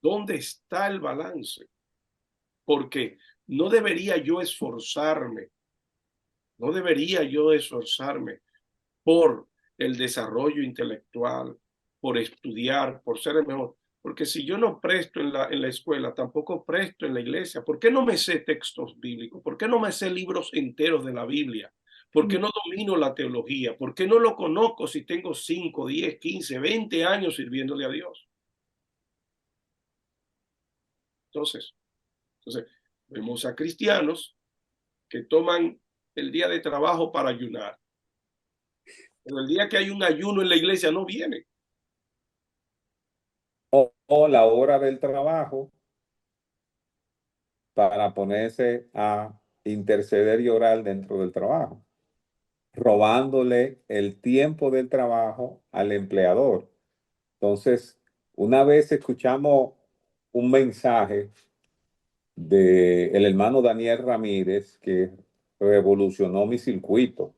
¿Dónde está el balance? Porque no debería yo esforzarme por el desarrollo intelectual, por estudiar, por ser el mejor. Porque si yo no presto en la escuela, tampoco presto en la iglesia. ¿Por qué no me sé textos bíblicos? ¿Por qué no me sé libros enteros de la Biblia? ¿Por qué no domino la teología? ¿Por qué no lo conozco si tengo 5, 10, 15, 20 años sirviéndole a Dios? Entonces, vemos a cristianos que toman el día de trabajo para ayunar. Pero el día que hay un ayuno en la iglesia no viene. O la hora del trabajo para ponerse a interceder y orar dentro del trabajo, robándole el tiempo del trabajo al empleador. Entonces, una vez escuchamos un mensaje del hermano Daniel Ramírez que revolucionó mi circuito.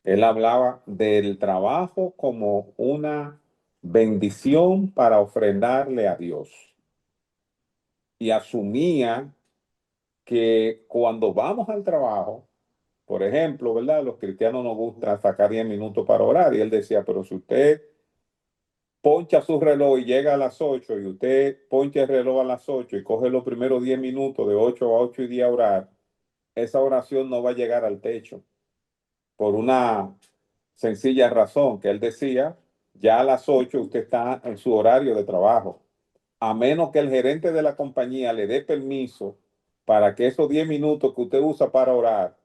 Él hablaba del trabajo como una bendición para ofrendarle a Dios. Y asumía que cuando vamos al trabajo, por ejemplo, ¿verdad? Los cristianos nos gusta sacar 10 minutos para orar. Y él decía, pero si usted poncha su reloj y llega a las 8 y usted poncha el reloj a las 8 y coge los primeros 10 minutos de 8 a 8 y 10 a orar, esa oración no va a llegar al techo. Por una sencilla razón que él decía, ya a las 8 usted está en su horario de trabajo. A menos que el gerente de la compañía le dé permiso para que esos 10 minutos que usted usa para orar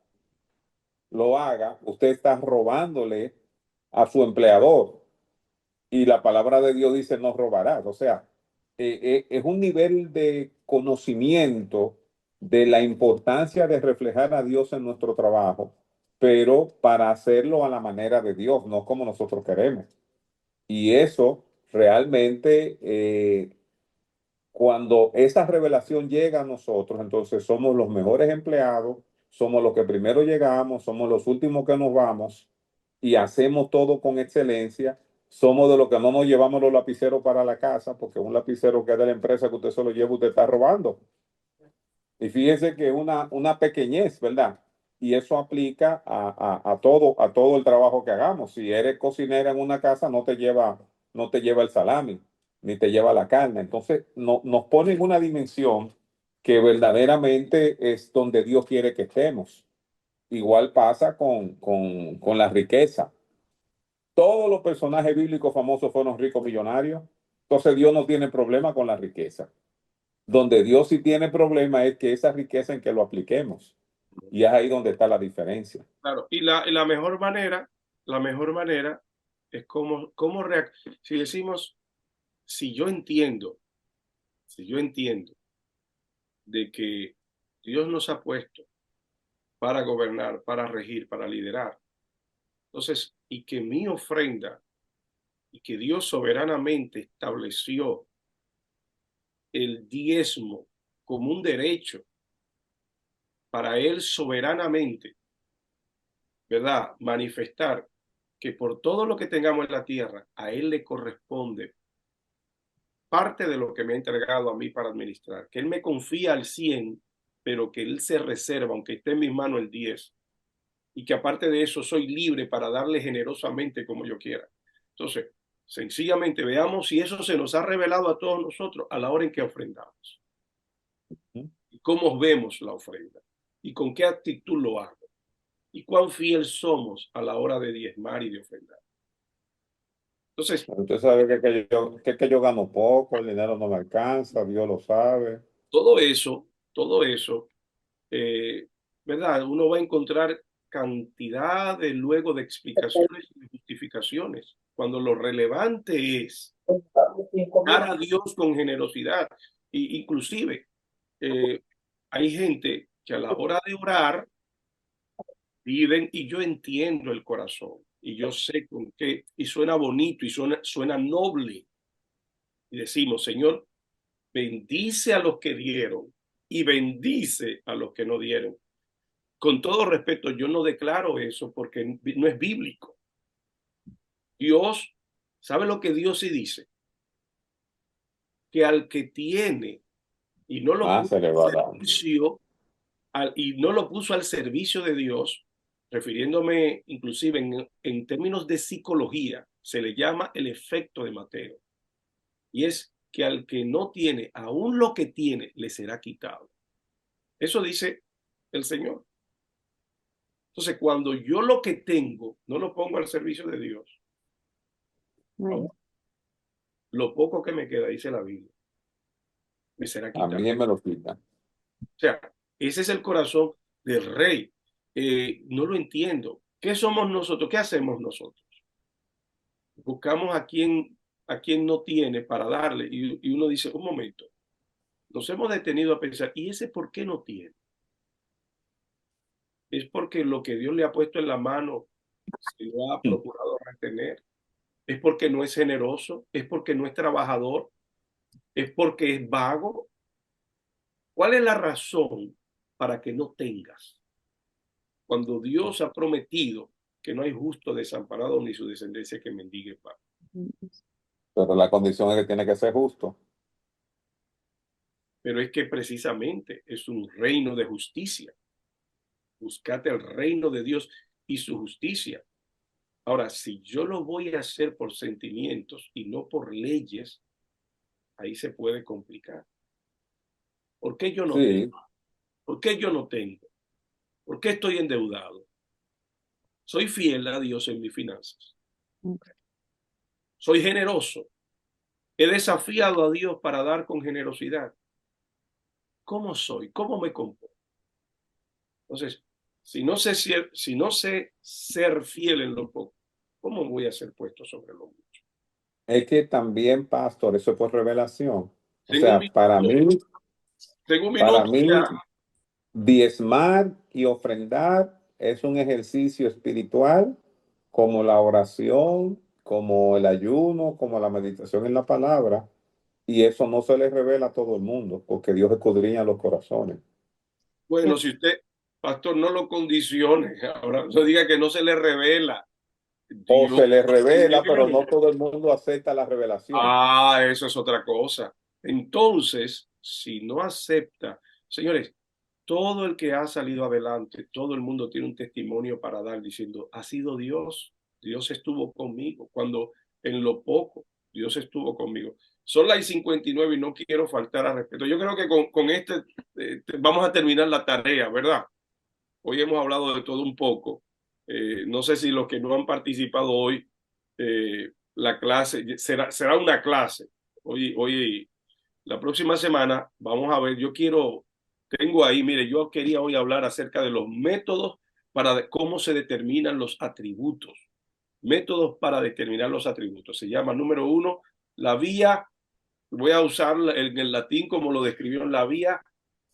lo haga, usted está robándole a su empleador. Y la palabra de Dios dice no robarás. O sea, es un nivel de conocimiento de la importancia de reflejar a Dios en nuestro trabajo, pero para hacerlo a la manera de Dios, no como nosotros queremos. Y eso realmente, cuando esa revelación llega a nosotros, entonces somos los mejores empleados, somos los que primero llegamos, somos los últimos que nos vamos y hacemos todo con excelencia. Somos de los que no nos llevamos los lapiceros para la casa, porque un lapicero que es de la empresa que usted se lo lleva, usted está robando. Y fíjese que una pequeñez, ¿verdad? Y eso aplica a todo el trabajo que hagamos. Si eres cocinera en una casa, no te lleva el salami, ni te lleva la carne. Entonces, nos pone en una dimensión que verdaderamente es donde Dios quiere que estemos. Igual pasa con la riqueza. Todos los personajes bíblicos famosos fueron ricos millonarios. Entonces Dios no tiene problema con la riqueza. Donde Dios sí tiene problema es que esa riqueza en que lo apliquemos. Y es ahí donde está la diferencia. Claro, y la mejor manera es si decimos, si yo entiendo de que Dios nos ha puesto para gobernar, para regir, para liderar. Entonces, y que mi ofrenda, y que Dios soberanamente estableció el diezmo como un derecho para Él soberanamente, ¿verdad? Manifestar que por todo lo que tengamos en la tierra, a Él le corresponde parte de lo que me ha entregado a mí para administrar, que Él me confía al 100, pero que Él se reserva, aunque esté en mis manos el 10, y que aparte de eso soy libre para darle generosamente como yo quiera. Entonces, sencillamente veamos si eso se nos ha revelado a todos nosotros a la hora en que ofrendamos. Y cómo vemos la ofrenda y con qué actitud lo hago y cuán fiel somos a la hora de diezmar y de ofrendar. Entonces, usted sabe que yo gano poco, el dinero no me alcanza, Dios lo sabe. todo eso, ¿verdad? Uno va a encontrar cantidad de luego de explicaciones y de justificaciones, cuando lo relevante es dar a Dios con generosidad. Y inclusive hay gente que a la hora de orar piden, y yo entiendo el corazón, y yo sé con qué, y suena bonito, y suena noble, y decimos, Señor, bendice a los que dieron y bendice a los que no dieron. Con todo respeto, yo no declaro eso porque no es bíblico. Dios, ¿sabe lo que Dios sí dice? Que al que tiene y no lo puso al servicio de Dios, refiriéndome inclusive en términos de psicología, se le llama el efecto de Mateo. Y es que al que no tiene, aún lo que tiene, le será quitado. Eso dice el Señor. Entonces, cuando yo lo que tengo no lo pongo al servicio de Dios, lo poco que me queda, dice la Biblia, me será quitado. A mí me lo quitan. O sea, ese es el corazón del rey. No lo entiendo. ¿Qué somos nosotros? ¿Qué hacemos nosotros? Buscamos a quien no tiene para darle y uno dice, un momento, nos hemos detenido a pensar, ¿y ese por qué no tiene? Es porque lo que Dios le ha puesto en la mano se lo ha procurado retener. Es porque no es generoso, es porque no es trabajador, es porque es vago. ¿Cuál es la razón para que no tengas? Cuando Dios ha prometido que no hay justo desamparado ni su descendencia que mendigue pan. Pero la condición es que tiene que ser justo. Pero es que precisamente es un reino de justicia. Buscate el reino de Dios y su justicia. Ahora, si yo lo voy a hacer por sentimientos y no por leyes, ahí se puede complicar. ¿Por qué yo no tengo? ¿Por qué yo no tengo? ¿Por qué estoy endeudado? Soy fiel a Dios en mis finanzas. Soy generoso. He desafiado a Dios para dar con generosidad. ¿Cómo soy? ¿Cómo me comporto? Entonces, si no sé ser fiel en lo poco, ¿cómo voy a ser puesto sobre lo mucho? Es que también, pastor, eso es por revelación. O sea, para mí, diezmar y ofrendar es un ejercicio espiritual como la oración, como el ayuno, como la meditación en la palabra. Y eso no se le revela a todo el mundo, porque Dios escudriña los corazones. Bueno, si usted, pastor, no lo condicione, ahora no diga que no se le revela. O se le revela, pero no todo el mundo acepta la revelación. Ah, eso es otra cosa. Entonces, si no acepta, señores, todo el que ha salido adelante, todo el mundo tiene un testimonio para dar diciendo, ha sido Dios, Dios estuvo conmigo, cuando en lo poco Dios estuvo conmigo. Son las 59 y no quiero faltar al respeto. Yo creo que con este vamos a terminar la tarea, ¿verdad? Hoy hemos hablado de todo un poco. No sé si los que no han participado hoy, la clase, será una clase. Hoy, la próxima semana, vamos a ver, tengo ahí, mire, yo quería hoy hablar acerca de los métodos para cómo se determinan los atributos. Métodos para determinar los atributos. Se llama, número 1, la vía, voy a usar en el latín como lo describió, la vía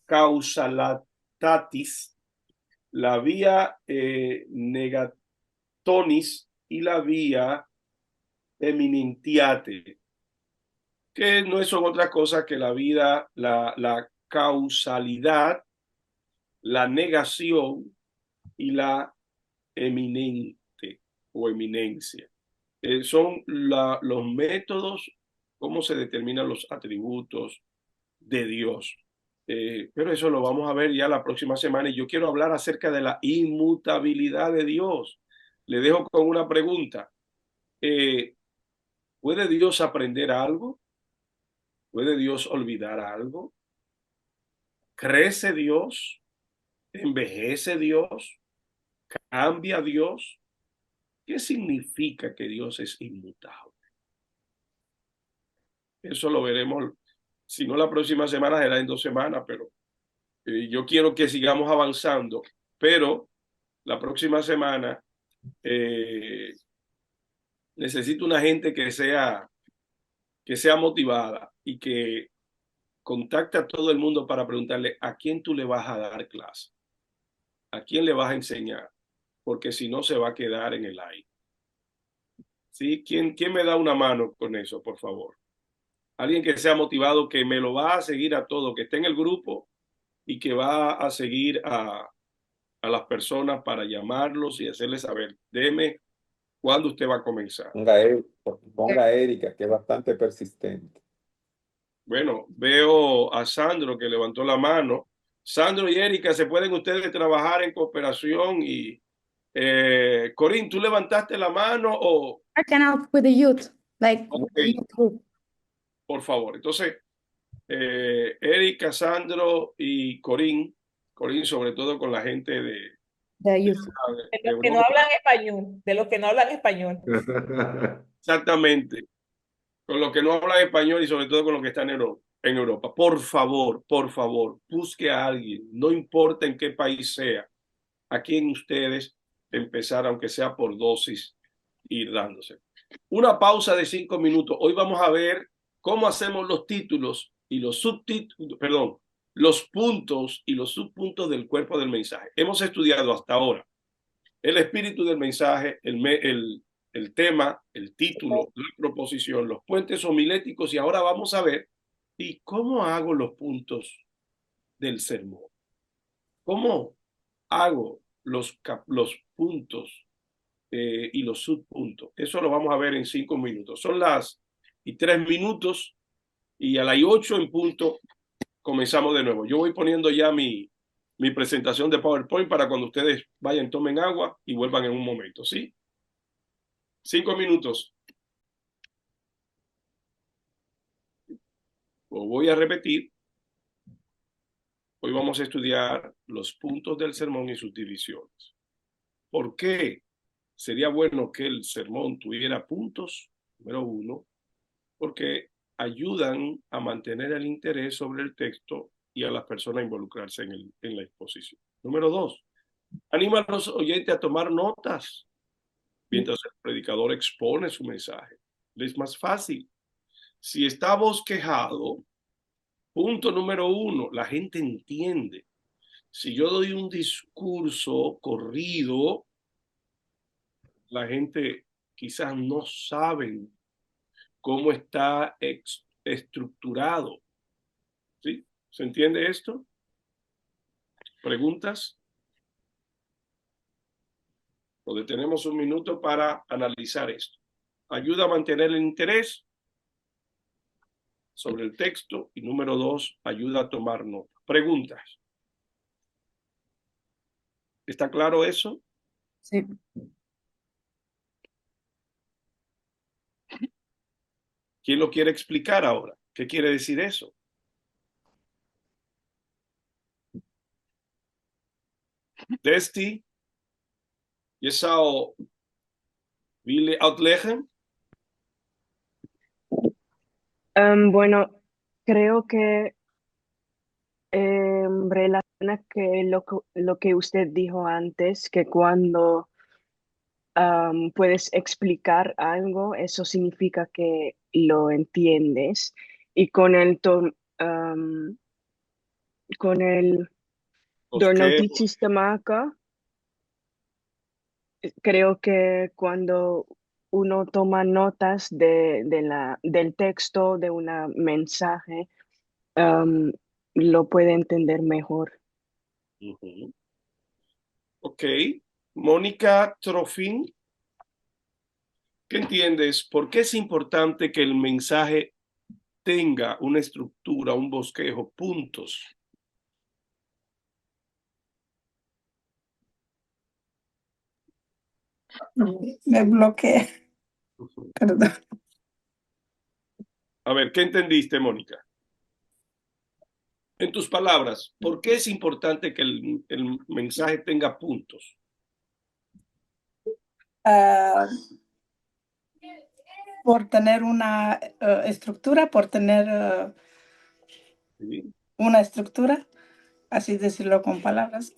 causalitatis, la vía negatonis y la vía eminentiate, que no son otra cosa que la causalidad, la negación y la eminente o eminencia. Son los métodos, cómo se determinan los atributos de Dios. Pero eso lo vamos a ver ya la próxima semana y yo quiero hablar acerca de la inmutabilidad de Dios. Le dejo con una pregunta. ¿Puede Dios aprender algo? ¿Puede Dios olvidar algo? ¿Crece Dios? ¿Envejece Dios? ¿Cambia Dios? ¿Qué significa que Dios es inmutable? Eso lo veremos, si no la próxima semana, será en 2 semanas, pero yo quiero que sigamos avanzando, pero la próxima semana necesito una gente que sea motivada y que contacte a todo el mundo para preguntarle a quién tú le vas a dar clase, a quién le vas a enseñar, porque si no se va a quedar en el aire. ¿Sí? ¿Quién me da una mano con eso, por favor? Alguien que sea motivado, que me lo va a seguir a todo, que esté en el grupo y que va a seguir a las personas para llamarlos y hacerles saber, deme cuándo usted va a comenzar. Ponga a Erika, que es bastante persistente. Bueno, veo a Sandro que levantó la mano. Sandro y Erika, ¿se pueden ustedes trabajar en cooperación? Y Corín, ¿tú levantaste la mano o...? I can help with the youth, Okay. Por favor. Entonces, Erika, Sandro y Corín sobre todo con la gente de los que no hablan español, de los que no hablan español. Exactamente. Con los que no hablan español y sobre todo con los que están en Europa. Por favor, busque a alguien, no importa en qué país sea, a quien ustedes empezar, aunque sea por dosis, ir dándose. Una pausa de 5 minutos. Hoy vamos a ver cómo hacemos los títulos y los subtítulos, perdón, los puntos y los subpuntos del cuerpo del mensaje. Hemos estudiado hasta ahora el espíritu del mensaje, el tema, el título, la proposición, los puentes homiléticos y ahora vamos a ver ¿y cómo hago los puntos del sermón? ¿Cómo hago los puntos y los subpuntos? Eso lo vamos a ver en 5 minutos. Son las 3 minutos y a las 8 en punto comenzamos de nuevo. Yo voy poniendo ya mi presentación de PowerPoint para cuando ustedes vayan, tomen agua y vuelvan en un momento, ¿sí? 5 minutos. Lo voy a repetir. Hoy vamos a estudiar los puntos del sermón y sus divisiones. ¿Por qué sería bueno que el sermón tuviera puntos? Número 1, porque ayudan a mantener el interés sobre el texto y a las personas a involucrarse en la exposición. Número 2, anima a los oyentes a tomar notas mientras el predicador expone su mensaje. Es más fácil. Si está bosquejado, punto número 1, la gente entiende. Si yo doy un discurso corrido, la gente quizás no sabe cómo está estructurado. ¿Sí? ¿Se entiende esto? ¿Preguntas? O detenemos un minuto para analizar esto. Ayuda a mantener el interés sobre el texto y número 2, ayuda a tomar nota. Preguntas. ¿Está claro eso? Sí. ¿Quién lo quiere explicar ahora? ¿Qué quiere decir eso? Desti, je zou willen uitleggen? Bueno, creo que relaciona que lo que usted dijo antes, que cuando puedes explicar algo, eso significa que lo entiendes. Y con el door ¿Qué? notities te marca, creo que cuando uno toma notas del texto, de un mensaje, lo puede entender mejor. Ok. Mónica Trofín, ¿qué entiendes? ¿Por qué es importante que el mensaje tenga una estructura, un bosquejo, puntos? Me bloqueé. Perdón. A ver, ¿qué entendiste, Mónica? En tus palabras, ¿por qué es importante que el mensaje tenga puntos? Por tener una estructura, por tener ¿Sí? una estructura, así decirlo con palabras.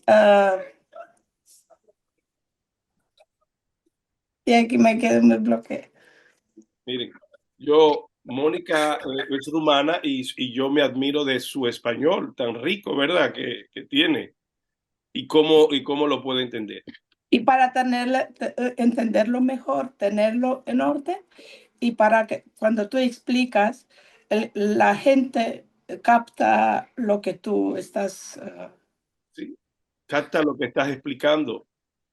Y aquí me quedo, me bloqueé. Miren, Mónica es rumana y yo me admiro de su español tan rico, ¿verdad? Que tiene. ¿Y cómo lo puede entender? Y para entenderlo mejor, tenerlo en orden, y para que cuando tú explicas, la gente capta lo que tú estás... ¿Sí? Capta lo que estás explicando.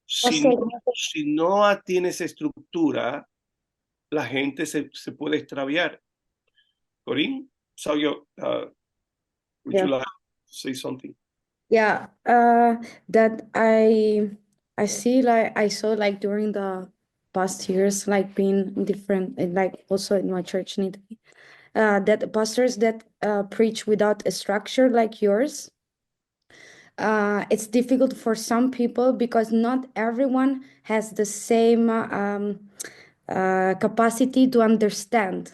Si no tienes estructura, la gente se puede extraviar. Corín, would you Yeah. like to say something? Yeah, that I see like I saw like during the past years, like being different and like also in my church in Italy, that pastors that preach without a structure like yours, it's difficult for some people because not everyone has the same capacity to understand.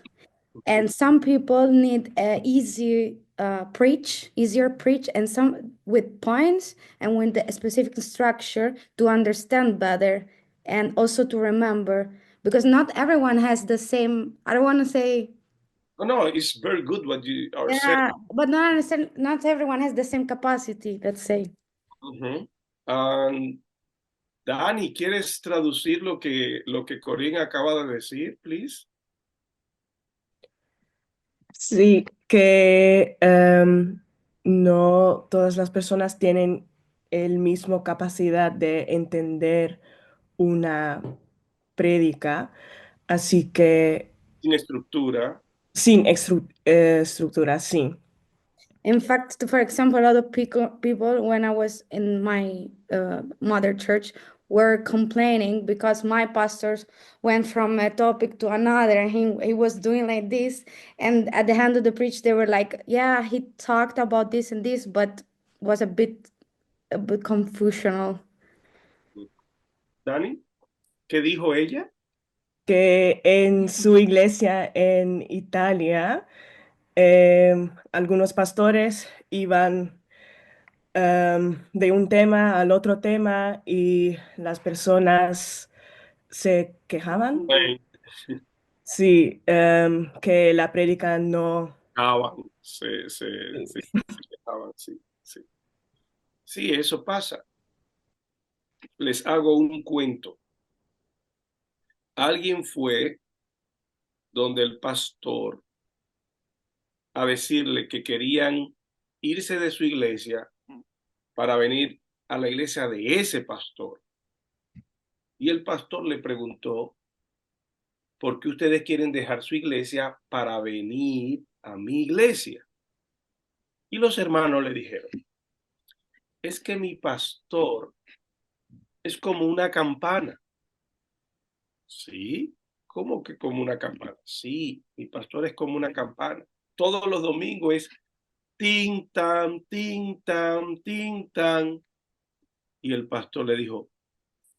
And some people need easier preach, and some with points and with the specific structure to understand better and also to remember, because not everyone has the same, I don't want to say, No, it's very good what you are saying. yeah, but not everyone has the same capacity, let's say. Dani, ¿quieres traducir lo que Corín acaba de decir, please? Sí, que no todas las personas tienen el mismo capacidad de entender una prédica, así que Sin estructura. sin estructura, sí. In fact, for example, a lot of people when I was in my mother church were complaining because my pastors went from a topic to another, and he was doing like this. And at the end of the preach, they were like, yeah, he talked about this and this, but was a bit confusional. Dani, ¿qué dijo ella? Que en su iglesia en Italia, algunos pastores iban de un tema al otro tema y las personas se quejaban. Sí, que la prédica no... Se quejaban, sí. Sí, eso pasa. Les hago un cuento. Alguien fue donde el pastor a decirle que querían irse de su iglesia para venir a la iglesia de ese pastor. Y el pastor le preguntó, ¿por qué ustedes quieren dejar su iglesia para venir a mi iglesia? Y los hermanos le dijeron, es que mi pastor es como una campana. Sí, ¿cómo que como una campana? Sí, mi pastor es como una campana. Todos los domingos es tin, tan, tin, tan, tin, tan. Y el pastor le dijo,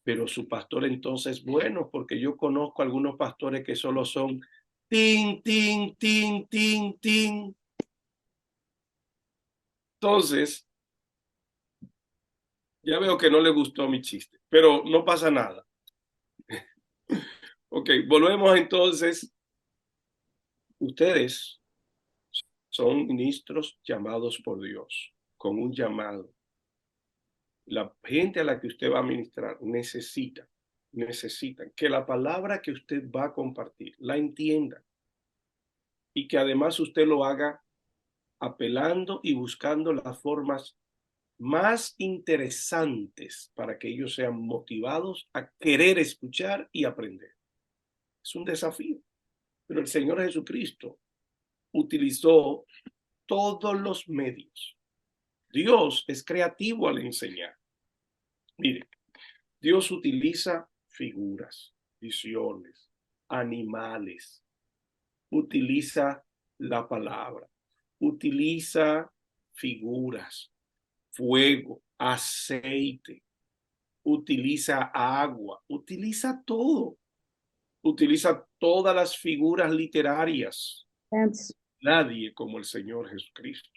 pero su pastor entonces es bueno, porque yo conozco algunos pastores que solo son tin, tin, tin, tin, tin. Entonces, ya veo que no le gustó mi chiste, pero no pasa nada. Ok, volvemos entonces. Ustedes son ministros llamados por Dios, con un llamado. La gente a la que usted va a ministrar necesitan que la palabra que usted va a compartir la entienda y que además usted lo haga apelando y buscando las formas más interesantes para que ellos sean motivados a querer escuchar y aprender. Es un desafío, pero el Señor Jesucristo utilizó todos los medios. Dios es creativo al enseñar. Mire, Dios utiliza figuras, visiones, animales, utiliza la palabra, utiliza figuras, fuego, aceite, utiliza agua, utiliza todo, utiliza todas las figuras literarias. Nadie como el Señor Jesucristo.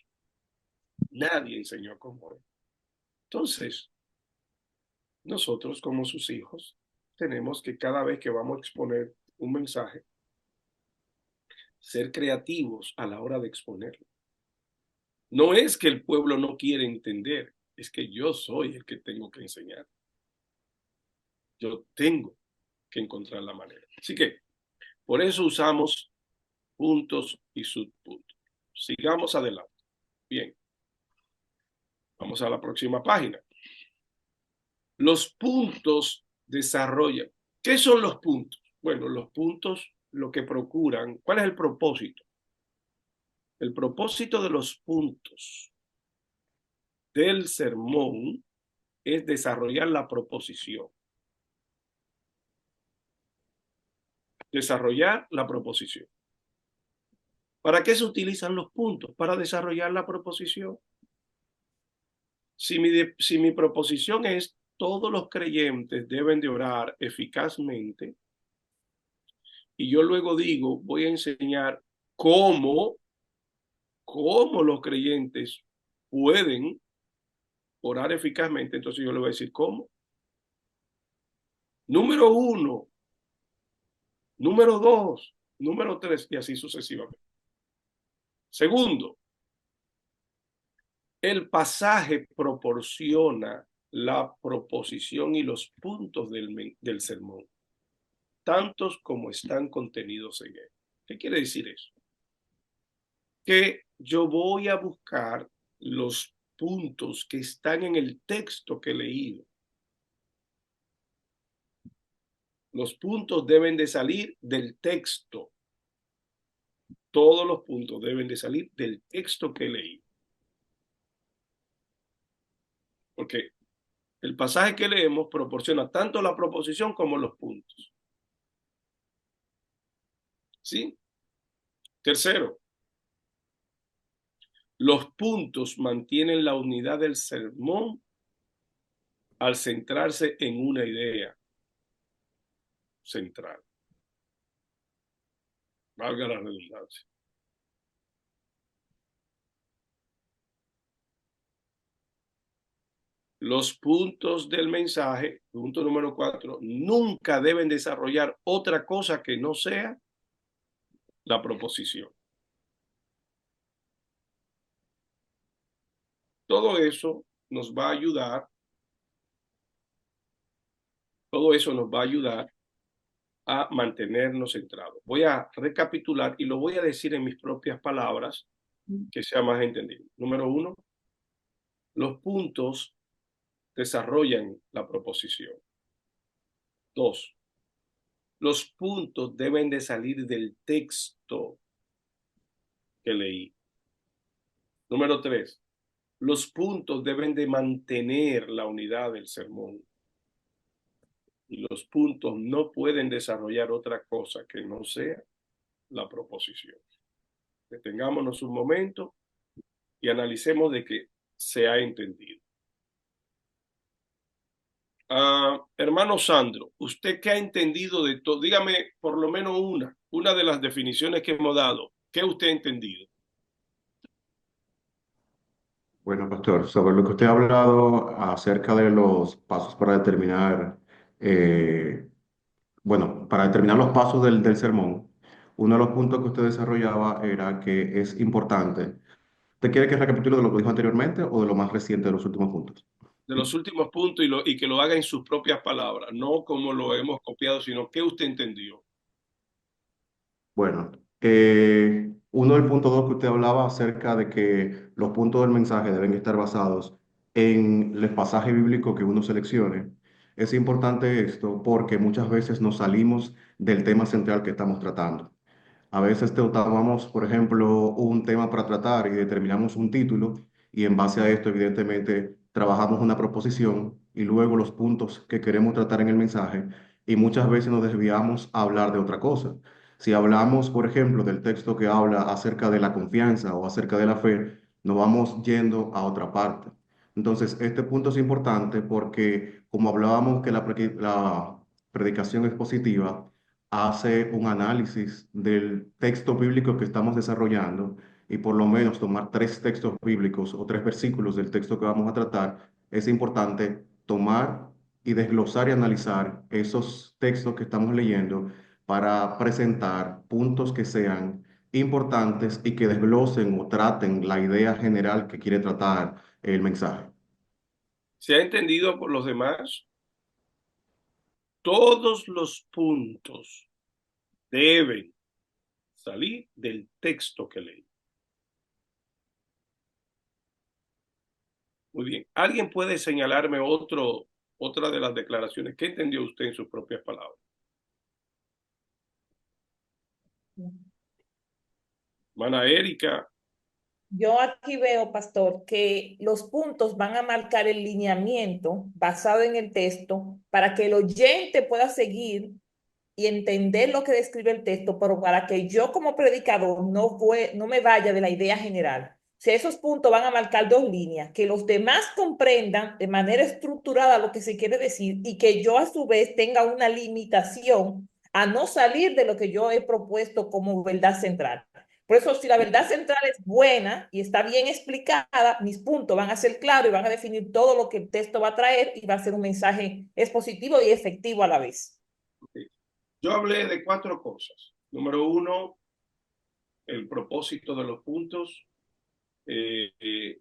Nadie enseñó como él. Entonces, nosotros como sus hijos tenemos que cada vez que vamos a exponer un mensaje, ser creativos a la hora de exponerlo. No es que el pueblo no quiere entender, es que yo soy el que tengo que enseñar. Yo tengo que encontrar la manera. Así que por eso usamos puntos y subpuntos. Sigamos adelante. Bien. Vamos a la próxima página. Los puntos desarrollan. ¿Qué son los puntos? Bueno, los puntos lo que procuran. ¿Cuál es el propósito? El propósito de los puntos del sermón es desarrollar la proposición. Desarrollar la proposición. ¿Para qué se utilizan los puntos? Para desarrollar la proposición. Si mi proposición es todos los creyentes deben de orar eficazmente, y yo luego digo, voy a enseñar cómo los creyentes pueden orar eficazmente, entonces yo le voy a decir cómo. Número 1, número 2, número 3 y así sucesivamente. Segundo, el pasaje proporciona la proposición y los puntos del sermón, tantos como están contenidos en él. ¿Qué quiere decir eso? Que yo voy a buscar los puntos que están en el texto que he leído. Los puntos deben de salir del texto. Todos los puntos deben de salir del texto que he leído. Porque el pasaje que leemos proporciona tanto la proposición como los puntos. ¿Sí? Tercero, los puntos mantienen la unidad del sermón al centrarse en una idea central. Valga la redundancia. Los puntos del mensaje, punto número 4, nunca deben desarrollar otra cosa que no sea la proposición. Todo eso nos va a ayudar. Todo eso nos va a ayudar a mantenernos centrados. Voy a recapitular y lo voy a decir en mis propias palabras que sea más entendible. Número 1, los puntos desarrollan la proposición. 2, los puntos deben de salir del texto que leí. Número 3, los puntos deben de mantener la unidad del sermón. los puntos no pueden desarrollar otra cosa que no sea la proposición. Detengámonos un momento y analicemos de que se ha entendido. Hermano Sandro, ¿usted qué ha entendido de todo? Dígame por lo menos una de las definiciones que hemos dado. ¿Qué usted ha entendido? Bueno, pastor, sobre lo que usted ha hablado acerca de los pasos para determinar, para determinar los pasos del sermón, uno de los puntos que usted desarrollaba era que es importante. ¿Usted quiere que recapitule de lo que dijo anteriormente o de lo más reciente de los últimos puntos? De los últimos puntos y que lo haga en sus propias palabras, no como lo hemos copiado, sino qué usted entendió. Bueno, uno del punto 2 que usted hablaba acerca de que los puntos del mensaje deben estar basados en el pasaje bíblico que uno seleccione. Es importante esto porque muchas veces nos salimos del tema central que estamos tratando. A veces tomamos, por ejemplo, un tema para tratar y determinamos un título y en base a esto, evidentemente, trabajamos una proposición y luego los puntos que queremos tratar en el mensaje y muchas veces nos desviamos a hablar de otra cosa. Si hablamos, por ejemplo, del texto que habla acerca de la confianza o acerca de la fe, nos vamos yendo a otra parte. Entonces, este punto es importante porque, como hablábamos que la predicación expositiva hace un análisis del texto bíblico que estamos desarrollando y por lo menos tomar 3 textos bíblicos o 3 versículos del texto que vamos a tratar, es importante tomar y desglosar y analizar esos textos que estamos leyendo para presentar puntos que sean importantes y que desglosen o traten la idea general que quiere tratar el mensaje. ¿Se ha entendido por los demás? Todos los puntos deben salir del texto que leí. Muy bien. ¿Alguien puede señalarme otra de las declaraciones? ¿Qué entendió usted en sus propias palabras? Hermana Erika. Yo aquí veo, pastor, que los puntos van a marcar el lineamiento basado en el texto para que el oyente pueda seguir y entender lo que describe el texto, pero para que yo como predicador no me vaya de la idea general. O sea, esos puntos van a marcar 2 líneas, que los demás comprendan de manera estructurada lo que se quiere decir y que yo a su vez tenga una limitación a no salir de lo que yo he propuesto como verdad central. Por eso, si la verdad central es buena y está bien explicada, mis puntos van a ser claros y van a definir todo lo que el texto va a traer y va a ser un mensaje expositivo y efectivo a la vez. Okay. Yo hablé de 4 cosas. Número 1, el propósito de los puntos,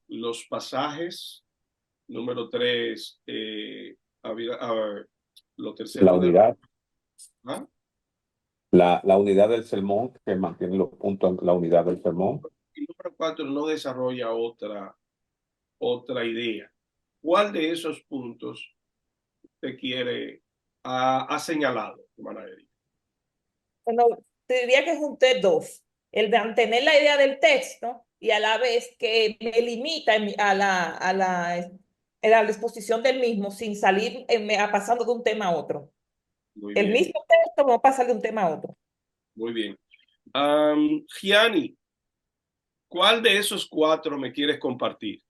los pasajes. Número 3, lo tercero. La unidad. ¿Ah? La unidad del sermón, que mantiene los puntos, la unidad del sermón. Y número 4, no desarrolla otra idea. ¿Cuál de esos puntos usted ha señalado, hermana Erika? Bueno, te diría que junté 2. El mantener la idea del texto y a la vez que me limita a la exposición del mismo sin salir pasando de un tema a otro. El mismo texto va a pasar de un tema a otro. Muy bien. Gianni, ¿cuál de esos 4 me quieres compartir?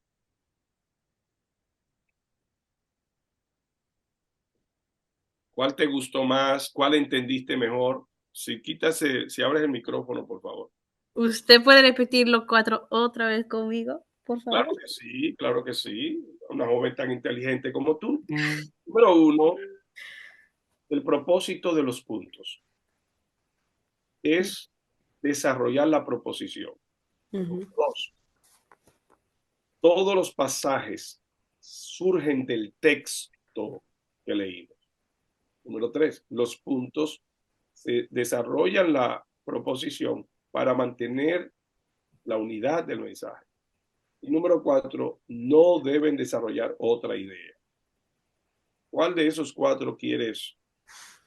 ¿Cuál te gustó más? ¿Cuál entendiste mejor? Si abres el micrófono, por favor. ¿Usted puede repetir los 4 otra vez conmigo, por favor? Claro que sí, claro que sí. Una joven tan inteligente como tú. Número 1, el propósito de los puntos es desarrollar la proposición. 2, todos los pasajes surgen del texto que leímos. Número 3, los puntos se desarrollan la proposición para mantener la unidad del mensaje. Y número 4, no deben desarrollar otra idea. ¿Cuál de esos 4 quieres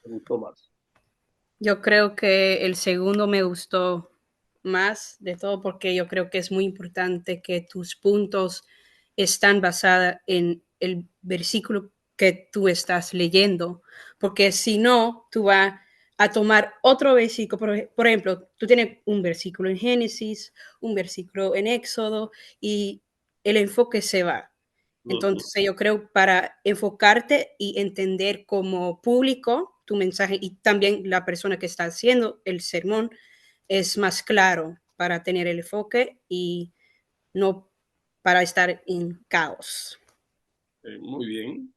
más? Yo creo que el segundo me gustó más de todo porque yo creo que es muy importante que tus puntos están basados en el versículo que tú estás leyendo, porque si no, tú vas a tomar otro versículo. Por ejemplo, tú tienes un versículo en Génesis, un versículo en Éxodo y el enfoque se va. Entonces, yo creo para enfocarte y entender como público tu mensaje y también la persona que está haciendo el sermón es más claro para tener el enfoque y no para estar en caos. Muy bien.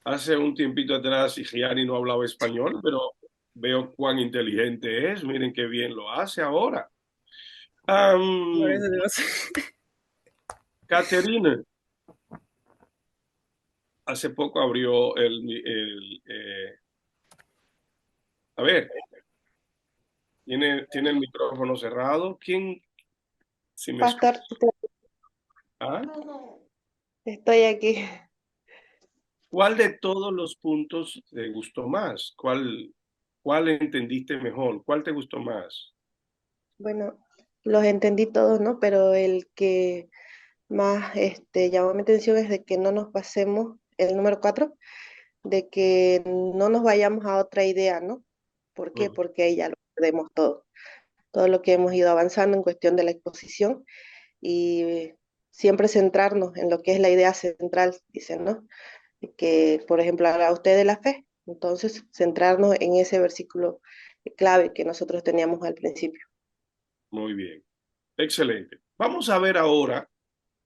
Hace un tiempito atrás Gianni no hablaba español, pero veo cuán inteligente es. Miren qué bien lo hace ahora. Caterina, hace poco abrió a ver, tiene el micrófono cerrado. ¿Quién? Si me Pastor, ¿Ah? estoy aquí. ¿Cuál de todos los puntos te gustó más? ¿Cuál entendiste mejor? ¿Cuál te gustó más? Bueno, los entendí todos, ¿no? Pero el que más llamó mi atención es de que no nos pasemos, el número 4, de que no nos vayamos a otra idea, ¿no? ¿Por qué? Porque ahí ya lo perdemos todo lo que hemos ido avanzando en cuestión de la exposición y siempre centrarnos en lo que es la idea central, dicen, ¿no? Que, por ejemplo, habla usted de la fe, entonces centrarnos en ese versículo clave que nosotros teníamos al principio. Muy bien, excelente. Vamos a ver ahora,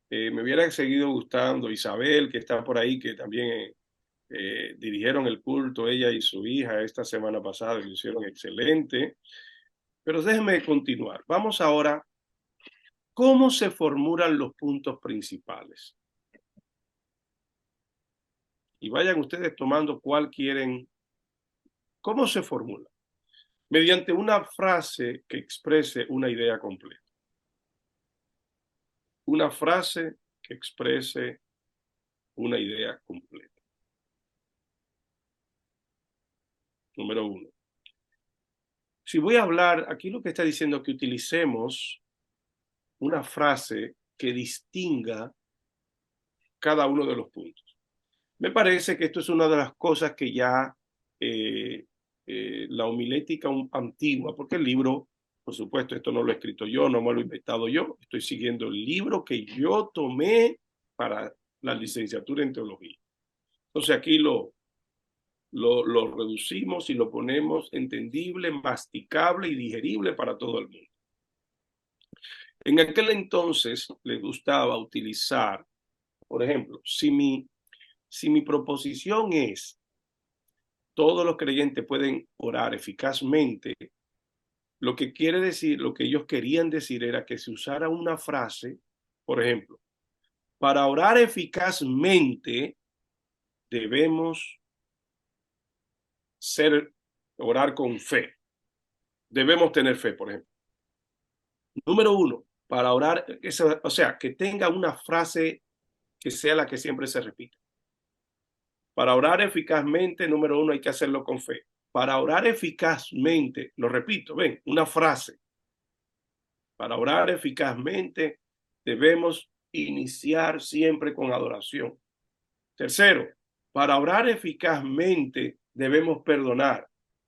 me hubiera seguido gustando Isabel, que está por ahí, que también dirigieron el culto, ella y su hija esta semana pasada, lo hicieron excelente. Pero déjenme continuar. Vamos ahora, ¿cómo se formulan los puntos principales? Y vayan ustedes tomando cuál quieren. ¿Cómo se formula? Mediante una frase que exprese una idea completa. Una frase que exprese una idea completa. Número 1. Si voy a hablar, aquí lo que está diciendo es que utilicemos una frase que distinga cada uno de los puntos. Me parece que esto es una de las cosas que ya la homilética antigua, porque el libro, por supuesto, esto no lo he escrito yo, no me lo he inventado yo, estoy siguiendo el libro que yo tomé para la licenciatura en teología. Entonces aquí lo reducimos y lo ponemos entendible, masticable y digerible para todo el mundo. En aquel entonces les gustaba utilizar, por ejemplo, si mi proposición es todos los creyentes pueden orar eficazmente, lo que quiere decir, lo que ellos querían decir era que se usara una frase, por ejemplo, para orar eficazmente debemos orar con fe. Debemos tener fe, por ejemplo. Número 1, para orar, o sea, que tenga una frase que sea la que siempre se repita. Para orar eficazmente, número 1, hay que hacerlo con fe. Para orar eficazmente, lo repito, ven, una frase. Para orar eficazmente, debemos iniciar siempre con adoración. Tercero, para orar eficazmente, debemos perdonar.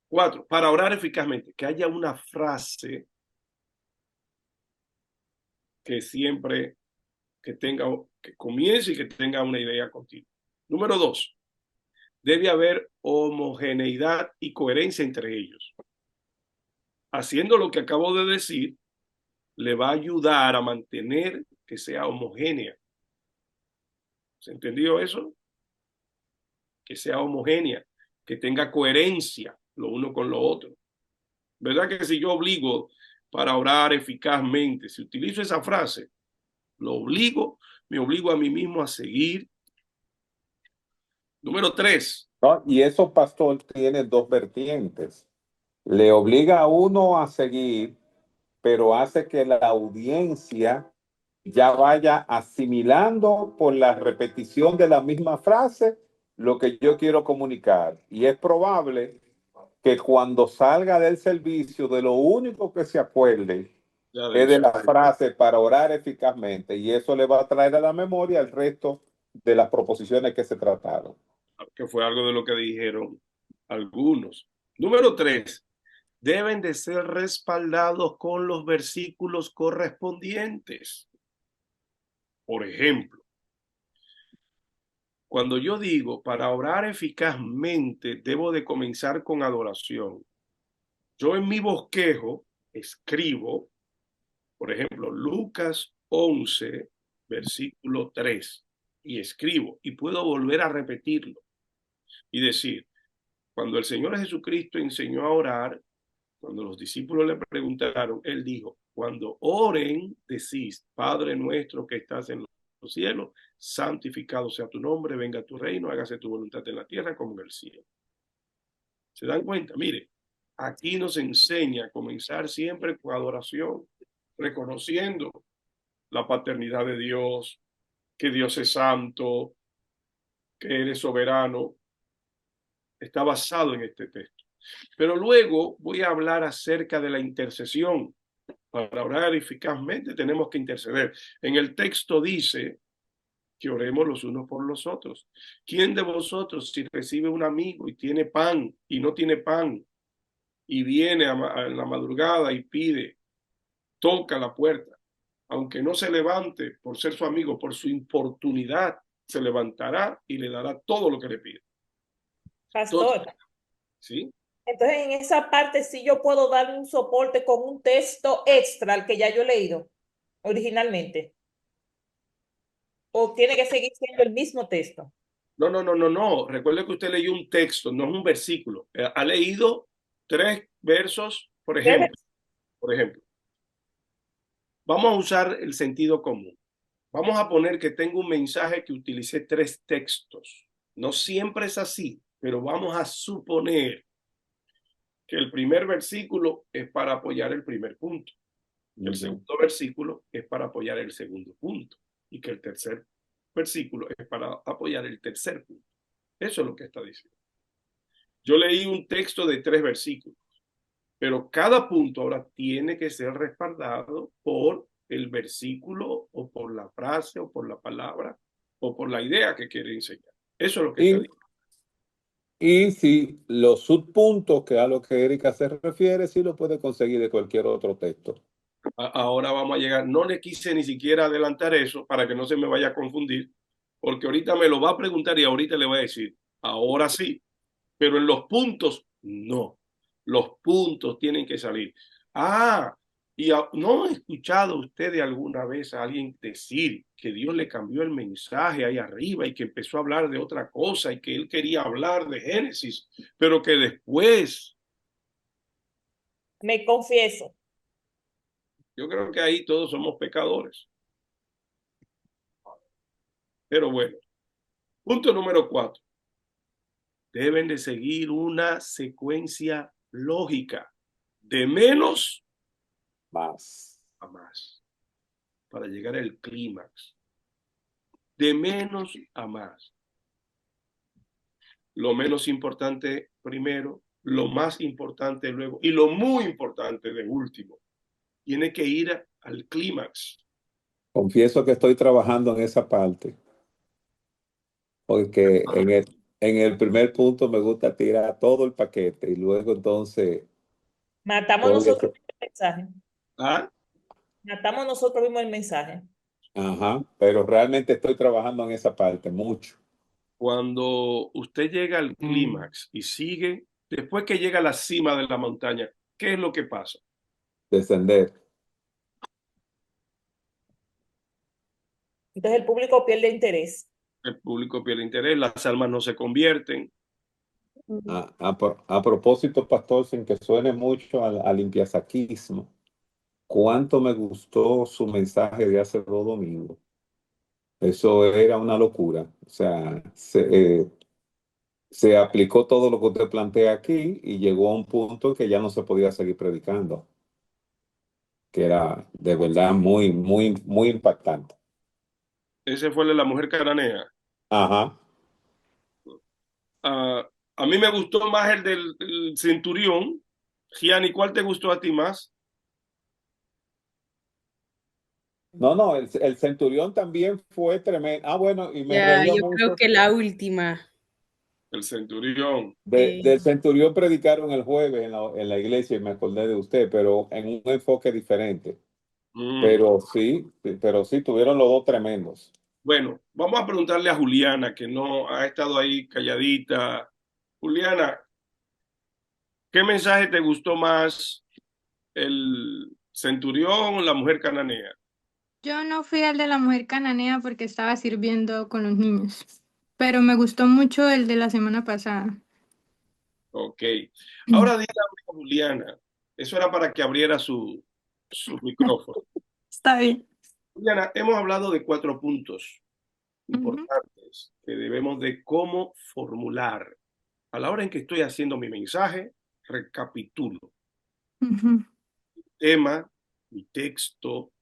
4, para orar eficazmente, que haya una frase que siempre que comience y que tenga una idea continua. Número 2, debe haber homogeneidad y coherencia entre ellos. Haciendo lo que acabo de decir, le va a ayudar a mantener que sea homogénea. ¿Se entendió eso? Que sea homogénea, que tenga coherencia lo uno con lo otro. ¿Verdad que si yo obligo para orar eficazmente, si utilizo esa frase, me obligo a mí mismo a seguir? Número 3. ¿No? Y eso, pastor, tiene dos vertientes. Le obliga a uno a seguir, pero hace que la audiencia ya vaya asimilando por la repetición de la misma frase lo que yo quiero comunicar. Y es probable que cuando salga del servicio, de lo único que se acuerde es de la frase para orar eficazmente. Y eso le va a traer a la memoria el resto de las proposiciones que se trataron. Que fue algo de lo que dijeron algunos. Número 3, deben de ser respaldados con los versículos correspondientes. Por ejemplo, cuando yo digo, para orar eficazmente, debo de comenzar con adoración. Yo en mi bosquejo escribo, por ejemplo, Lucas 11, versículo 3, y escribo, y puedo volver a repetirlo y decir, cuando el Señor Jesucristo enseñó a orar, cuando los discípulos le preguntaron, él dijo, cuando oren, decís, Padre nuestro que estás en los cielos, santificado sea tu nombre, venga tu reino, hágase tu voluntad en la tierra como en el cielo. ¿Se dan cuenta? Mire, aquí nos enseña a comenzar siempre con adoración, reconociendo la paternidad de Dios, que Dios es santo, que Él es soberano. Está basado en este texto. Pero luego voy a hablar acerca de la intercesión. Para orar eficazmente tenemos que interceder. En el texto dice que oremos los unos por los otros. ¿Quién de vosotros, si recibe un amigo y tiene pan y no tiene pan, y viene en la madrugada y pide, toca la puerta, aunque no se levante por ser su amigo, por su importunidad, se levantará y le dará todo lo que le pide? Pastor, ¿sí? Entonces en esa parte sí yo puedo dar un soporte con un texto extra al que ya yo he leído originalmente. ¿O tiene que seguir siendo el mismo texto? No. Recuerde que usted leyó un texto, no es un versículo. Ha leído 3 versos, por ejemplo. Vamos a usar el sentido común. Vamos a poner que tengo un mensaje que utilicé 3 textos. No siempre es así, pero vamos a suponer que el primer versículo es para apoyar el primer punto. El segundo versículo es para apoyar el segundo punto. Y que el tercer versículo es para apoyar el tercer punto. Eso es lo que está diciendo. Yo leí un texto de 3 versículos, pero cada punto ahora tiene que ser respaldado por el versículo o por la frase o por la palabra o por la idea que quiere enseñar. Eso es lo que está diciendo. Y si los subpuntos, que a lo que Erika se refiere, sí lo puede conseguir de cualquier otro texto. Ahora vamos a llegar. No le quise ni siquiera adelantar eso para que no se me vaya a confundir, porque ahorita me lo va a preguntar y ahorita le voy a decir, ahora sí, pero en los puntos no. Los puntos tienen que salir. ¿No ha escuchado usted de alguna vez a alguien decir que Dios le cambió el mensaje ahí arriba y que empezó a hablar de otra cosa y que él quería hablar de Génesis, pero que después... Me confieso. Yo creo que ahí todos somos pecadores. Pero bueno, punto número 4. Deben de seguir una secuencia lógica de menos a más para llegar al clímax. De menos a más. Lo menos importante primero, lo más importante luego y lo muy importante de último. Tiene que ir al clímax. Confieso que estoy trabajando en esa parte, porque en el primer punto me gusta tirar todo el paquete y luego entonces... Matamos nosotros mismos el mensaje. Matamos nosotros mismos el mensaje. Ajá, pero realmente estoy trabajando en esa parte mucho. Cuando usted llega al clímax y sigue, después que llega a la cima de la montaña, ¿qué es lo que pasa? Descender. Entonces el público pierde interés. El público pierde interés, las almas no se convierten. A propósito, pastor, sin que suene mucho a limpiasaquismo, ¿cuánto me gustó su mensaje de hace 2 domingos? Eso era una locura. O sea, se aplicó todo lo que usted plantea aquí y llegó a un punto que ya no se podía seguir predicando, que era de verdad muy, muy, muy impactante. Ese fue el de la mujer cananea. Ajá. A mí me gustó más el del centurión. Gianni, ¿cuál te gustó a ti más? No, el centurión también fue tremendo. Ah, bueno, y me Ya, reía yo creo mucho. que la última. El centurión. Del centurión predicaron el jueves en la iglesia y me acordé de usted, pero en un enfoque diferente. Pero sí, tuvieron los dos tremendos. Bueno, vamos a preguntarle a Juliana, que no ha estado ahí calladita. Juliana, ¿qué mensaje te gustó más, el centurión o la mujer cananea? Yo no fui al de la mujer cananea porque estaba sirviendo con los niños, pero me gustó mucho el de la semana pasada. Ok. Ahora dígame, Juliana, eso era para que abriera su micrófono. Está bien. Juliana, hemos hablado de 4 puntos Ujú, importantes que debemos de cómo formular. A la hora en que estoy haciendo mi mensaje, recapitulo ujú, tema, mi texto,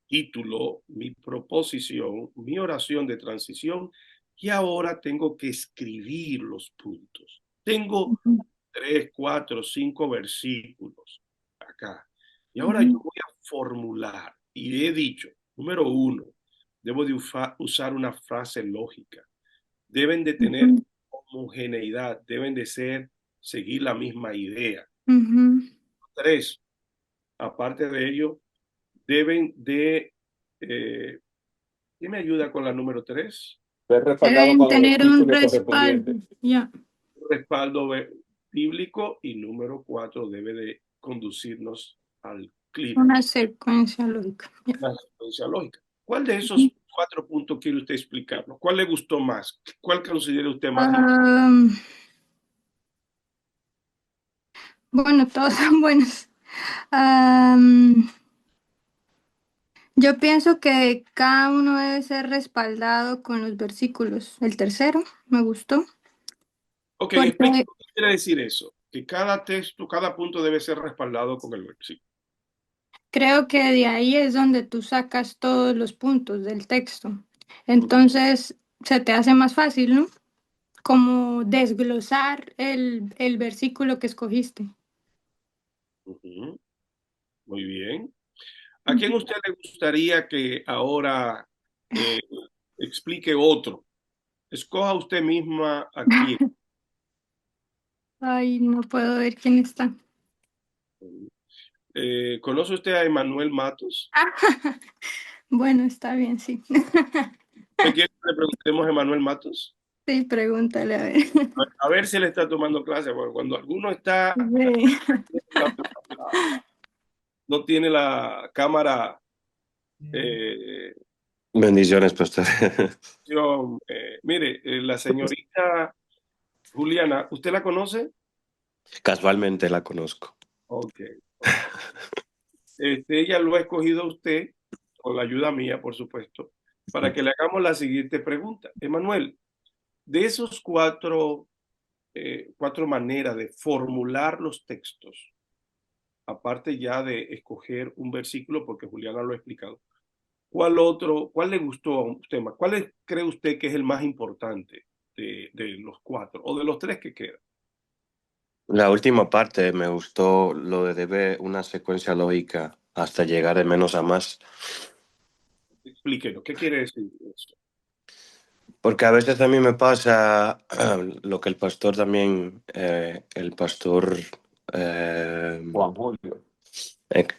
título, mi proposición, mi oración de transición, y ahora tengo que escribir los puntos. Tengo ujú, 3, 4, 5 versículos acá. Y ahora yo ujú, voy a formular, y he dicho, número 1, debo de usar una frase lógica. Deben de tener ujú, homogeneidad, deben de seguir la misma idea. ujú. 3, aparte de ello, deben de, eh, ¿quién me ayuda con la número 3? Fue respaldado Deben con los tener un versículos respaldo. correspondientes. Ya. Respaldo bíblico, y número 4 debe de conducirnos al clímax, Una secuencia lógica. Ya. una secuencia lógica. ¿Cuál de esos 4 puntos quiere usted explicarnos? ¿Cuál le gustó más? ¿Cuál considera usted más importante? Am, bueno, todos son buenos. Am, yo pienso que cada uno debe ser respaldado con los versículos. El tercero me gustó Ok, explique porque lo que quiere decir eso, que cada texto, cada punto debe ser respaldado con el versículo. creo que de ahí es donde tú sacas todos los puntos del texto. Entonces se te hace más fácil, ¿no? Como desglosar el versículo que escogiste. Ujú, muy bien. ¿A quién usted le gustaría que ahora eh, explique otro? Escoja usted misma a quién. Ay, no puedo ver quién está. ¿Conoce usted a Emanuel Matos? Bueno, está bien, sí. ¿Usted quiere que le preguntemos a Emanuel Matos? Sí, pregúntale a ver. A ver si él está tomando clase, porque cuando alguno está, Sí. no tiene la cámara, eh, Bendiciones, pastor. mire, la señorita Juliana, ¿usted la conoce? Casualmente la conozco. Ok. Ella lo ha escogido a usted, con la ayuda mía, por supuesto, para que le hagamos la siguiente pregunta. Emanuel, de esos 4 maneras de formular los textos, aparte ya de escoger un versículo, porque Juliana lo ha explicado, cuál le gustó a usted más? ¿Cuál cree usted que es el más importante de los 4 o de los 3 que quedan? La última parte me gustó lo de debe una secuencia lógica hasta llegar de menos a más. Explíquenos, ¿qué quiere decir eso? Porque a veces a mí me pasa lo que el pastor también, el pastor... Juan Julio.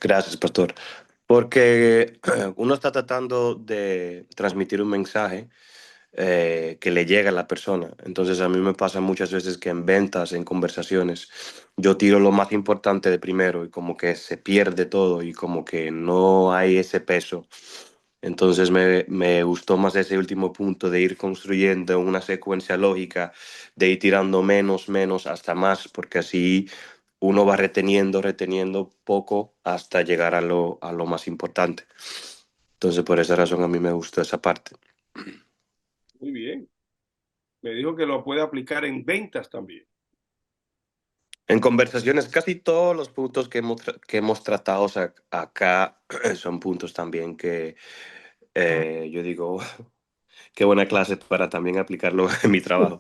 Gracias, pastor. Porque uno está tratando de transmitir un mensaje que le llega a la persona. Entonces a mí me pasa muchas veces que en ventas, en conversaciones, yo tiro lo más importante de primero y como que se pierde todo y como que no hay ese peso. Entonces me gustó más ese último punto de ir construyendo una secuencia lógica, de ir tirando menos hasta más, porque así uno va reteniendo poco hasta llegar a lo más importante. Entonces por esa razón a mí me gustó esa parte. Muy bien. Me dijo que lo puede aplicar en ventas también. En conversaciones, casi todos los puntos que hemos tratado acá son puntos también que yo digo, qué buena clase para también aplicarlo en mi trabajo.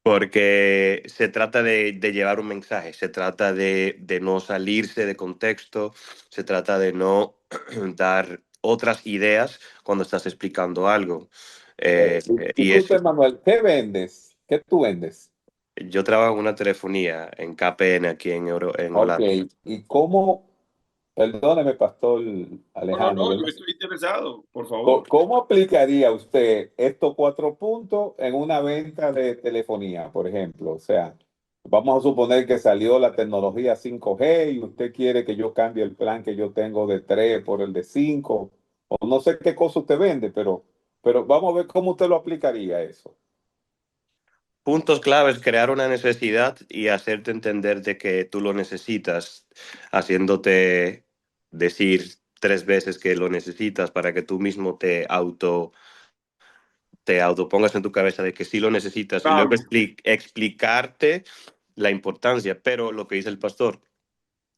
Porque se trata de llevar un mensaje, se trata de no salirse de contexto, se trata de no dar otras ideas cuando estás explicando algo. Y Disculpe, eso, Manuel, ¿qué vendes? ¿Qué tú vendes? yo trabajo en una telefonía en KPN aquí en Ok, Holanda. ¿y cómo, perdóneme, Pastor No, Alejandro, yo yo no sé, estoy interesado, por favor. ¿cómo aplicaría usted estos 4 puntos en una venta de telefonía, por ejemplo? O sea, vamos a suponer que salió la tecnología 5G y usted quiere que yo cambie el plan que yo tengo de 3 por el de 5, o no sé qué cosa usted vende, pero vamos a ver cómo usted lo aplicaría eso. Puntos claves: crear una necesidad y hacerte entender de que tú lo necesitas, haciéndote decir 3 veces que lo necesitas para que tú mismo te autopongas en tu cabeza de que sí lo necesitas, y luego Claro. explicarte la importancia. Pero lo que dice el pastor,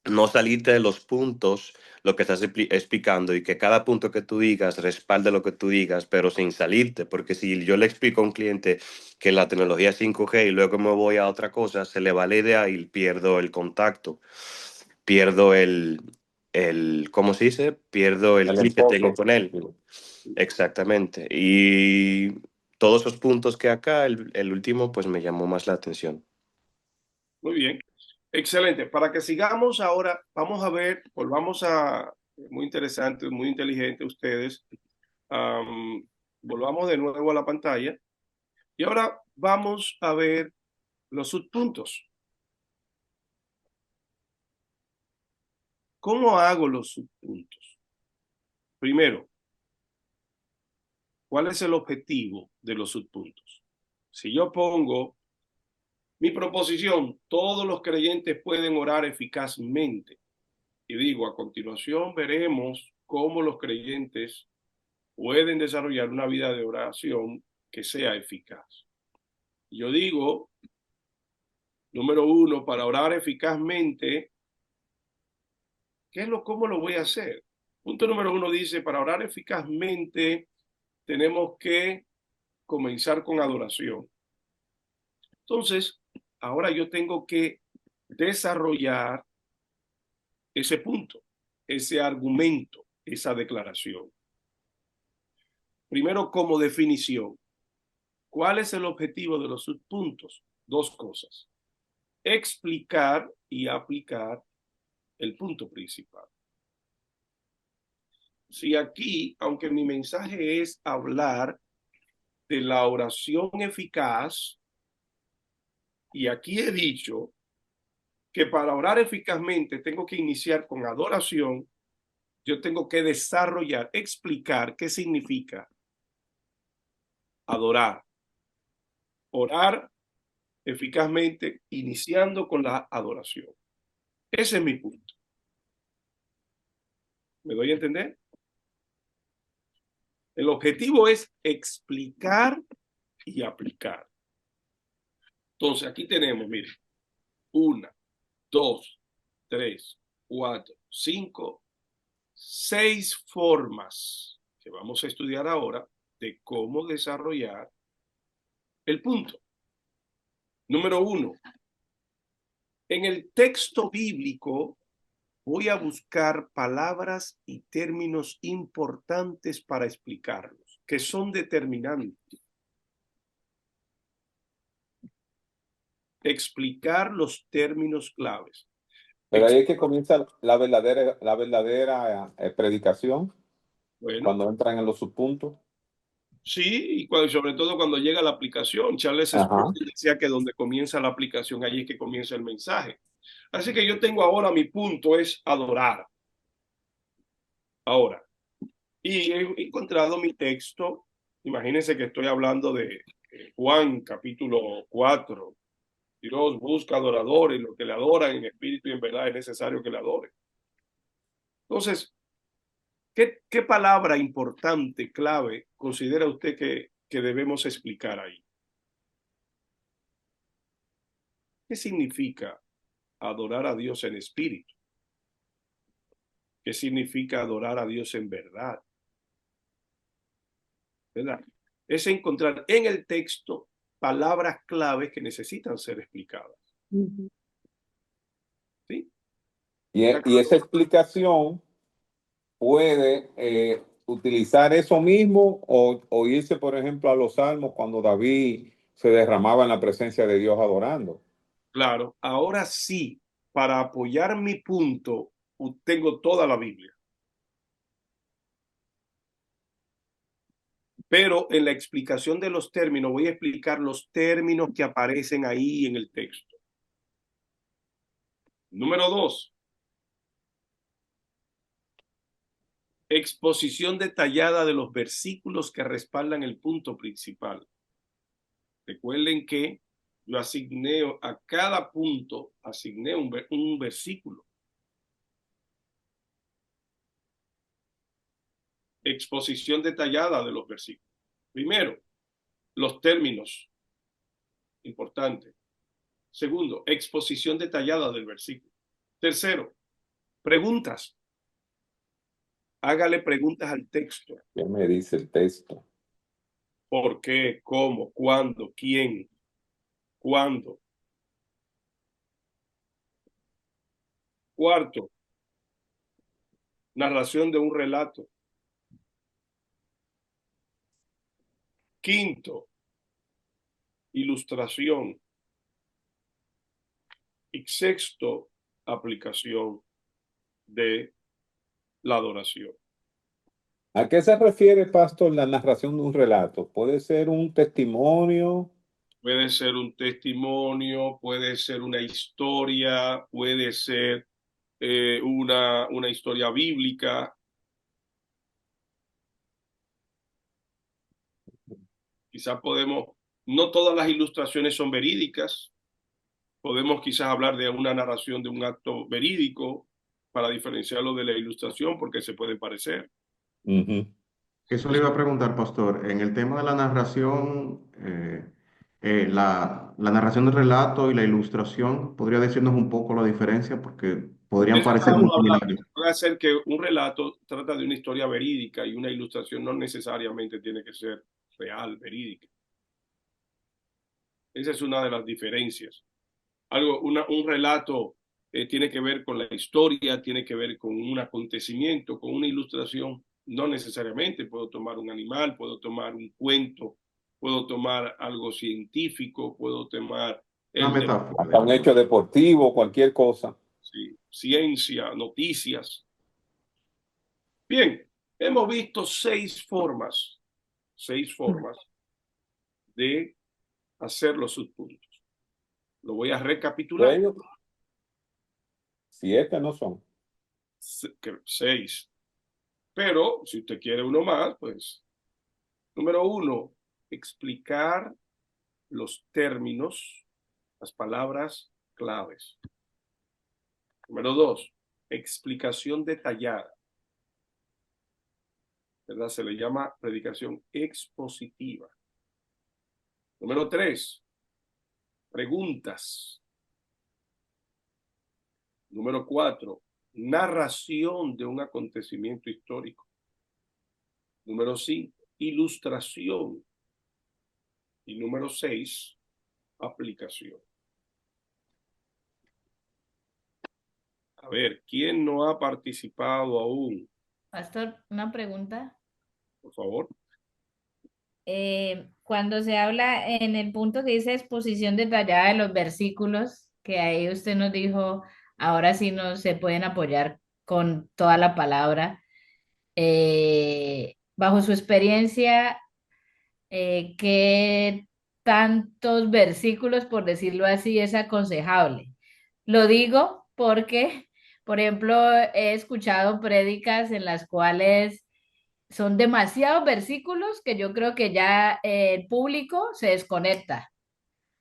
no salirte de los puntos, lo que estás explicando, y que cada punto que tú digas respalde lo que tú digas, pero sin salirte, porque si yo le explico a un cliente que la tecnología es 5G y luego me voy a otra cosa, se le va la idea y pierdo el contacto, pierdo ¿cómo se dice? Pierdo el El clic que tengo enfoque. con él. Exactamente. Y todos esos puntos que acá, el último, pues me llamó más la atención. Muy bien. Excelente. Para que sigamos ahora, vamos a ver, volvamos a, muy interesante, muy inteligente ustedes. Volvamos de nuevo a la pantalla. Y ahora vamos a ver los subpuntos. ¿Cómo hago los subpuntos? Primero, ¿cuál es el objetivo de los subpuntos? Si yo pongo mi proposición, todos los creyentes pueden orar eficazmente. Y digo, a continuación veremos cómo los creyentes pueden desarrollar una vida de oración que sea eficaz. Yo digo, número 1, para orar eficazmente, ¿cómo lo voy a hacer? Punto número 1 dice, para orar eficazmente tenemos que comenzar con adoración. Entonces, ahora yo tengo que desarrollar ese punto, ese argumento, esa declaración. Primero, como definición, ¿cuál es el objetivo de los subpuntos? 2 cosas: explicar y aplicar el punto principal. Si aquí, aunque mi mensaje es hablar de la oración eficaz, y aquí he dicho que para orar eficazmente tengo que iniciar con adoración, yo tengo que desarrollar, explicar qué significa adorar, orar eficazmente, iniciando con la adoración. Ese es mi punto. ¿Me doy a entender? El objetivo es explicar y aplicar. Entonces, aquí tenemos, miren, 1, 2, 3, 4, 5, 6 formas que vamos a estudiar ahora de cómo desarrollar el punto. Número 1, en el texto bíblico voy a buscar palabras y términos importantes para explicarlos, que son determinantes. Explicar los términos claves. Pero ahí es que comienza la verdadera predicación, Bueno, cuando entran en los subpuntos. sí, y sobre todo cuando llega la aplicación. Charles Ajá. Spurgeon decía que donde comienza la aplicación, ahí es que comienza el mensaje. Así que yo tengo ahora, mi punto es adorar. Ahora, y he encontrado mi texto. Imagínense que estoy hablando de Juan capítulo 4. Dios busca adoradores, los que le adoran en espíritu y en verdad es necesario que le adoren. Entonces, ¿qué palabra importante, clave, considera usted que debemos explicar ahí? ¿Qué significa adorar a Dios en espíritu? ¿Qué significa adorar a Dios en verdad? ¿Verdad? Es encontrar en el texto palabras claves que necesitan ser explicadas. ¿Sí? Y esa explicación puede utilizar eso mismo o irse, por ejemplo, a los salmos cuando David se derramaba en la presencia de Dios adorando. Claro, ahora sí, para apoyar mi punto, tengo toda la Biblia. Pero en la explicación de los términos, voy a explicar los términos que aparecen ahí en el texto. Número 2. Exposición detallada de los versículos que respaldan el punto principal. Recuerden que yo asigné a cada punto, asigné un versículo. Exposición detallada de los versículos. Primero, los términos. Importante. Segundo, exposición detallada del versículo. Tercero, preguntas. Hágale preguntas al texto. ¿Qué me dice el texto? ¿Por qué? ¿Cómo? ¿Cuándo? ¿Quién? ¿Cuándo? Cuarto, narración de un relato. Quinto, ilustración. Y sexto, aplicación de la adoración. ¿A qué se refiere, pastor, la narración de un relato? ¿Puede ser un testimonio? Puede ser un testimonio, puede ser una historia, puede ser una historia bíblica. Quizás no todas las ilustraciones son verídicas. Podemos quizás hablar de una narración de un acto verídico para diferenciarlo de la ilustración porque se pueden parecer. Eso le iba a preguntar, pastor. En el tema de la narración, la narración del relato y la ilustración, ¿podría decirnos un poco la diferencia? Porque podrían Eso parecer muy estábamos hablando. similares. Puede ser que un relato trata de una historia verídica y una ilustración no necesariamente tiene que ser real, verídica. Esa es una de las diferencias. Un relato tiene que ver con la historia, tiene que ver con un acontecimiento, con una ilustración. No necesariamente puedo tomar un animal, puedo tomar un cuento, puedo tomar algo científico, puedo tomar Una metáfora. Hasta un hecho deportivo, cualquier cosa. Sí, ciencia, noticias. Bien, hemos visto 6 formas de hacer los subpuntos. Lo voy a recapitular. 7 no son. 6. Pero si usted quiere uno más, pues, número 1, explicar los términos, las palabras claves. Número 2, explicación detallada. ¿Verdad? Se le llama predicación expositiva. Número 3, preguntas. Número 4, narración de un acontecimiento histórico. Número 5, ilustración. Y número 6, aplicación. A ver, ¿quién no ha participado aún? Pastor, una pregunta. Por favor. Cuando se habla en el punto que dice exposición detallada de los versículos, que ahí usted nos dijo, ahora sí no se pueden apoyar con toda la palabra. Bajo su experiencia, ¿qué tantos versículos, por decirlo así, es aconsejable? Lo digo porque, por ejemplo, he escuchado prédicas en las cuales son demasiados versículos que yo creo que ya el público se desconecta,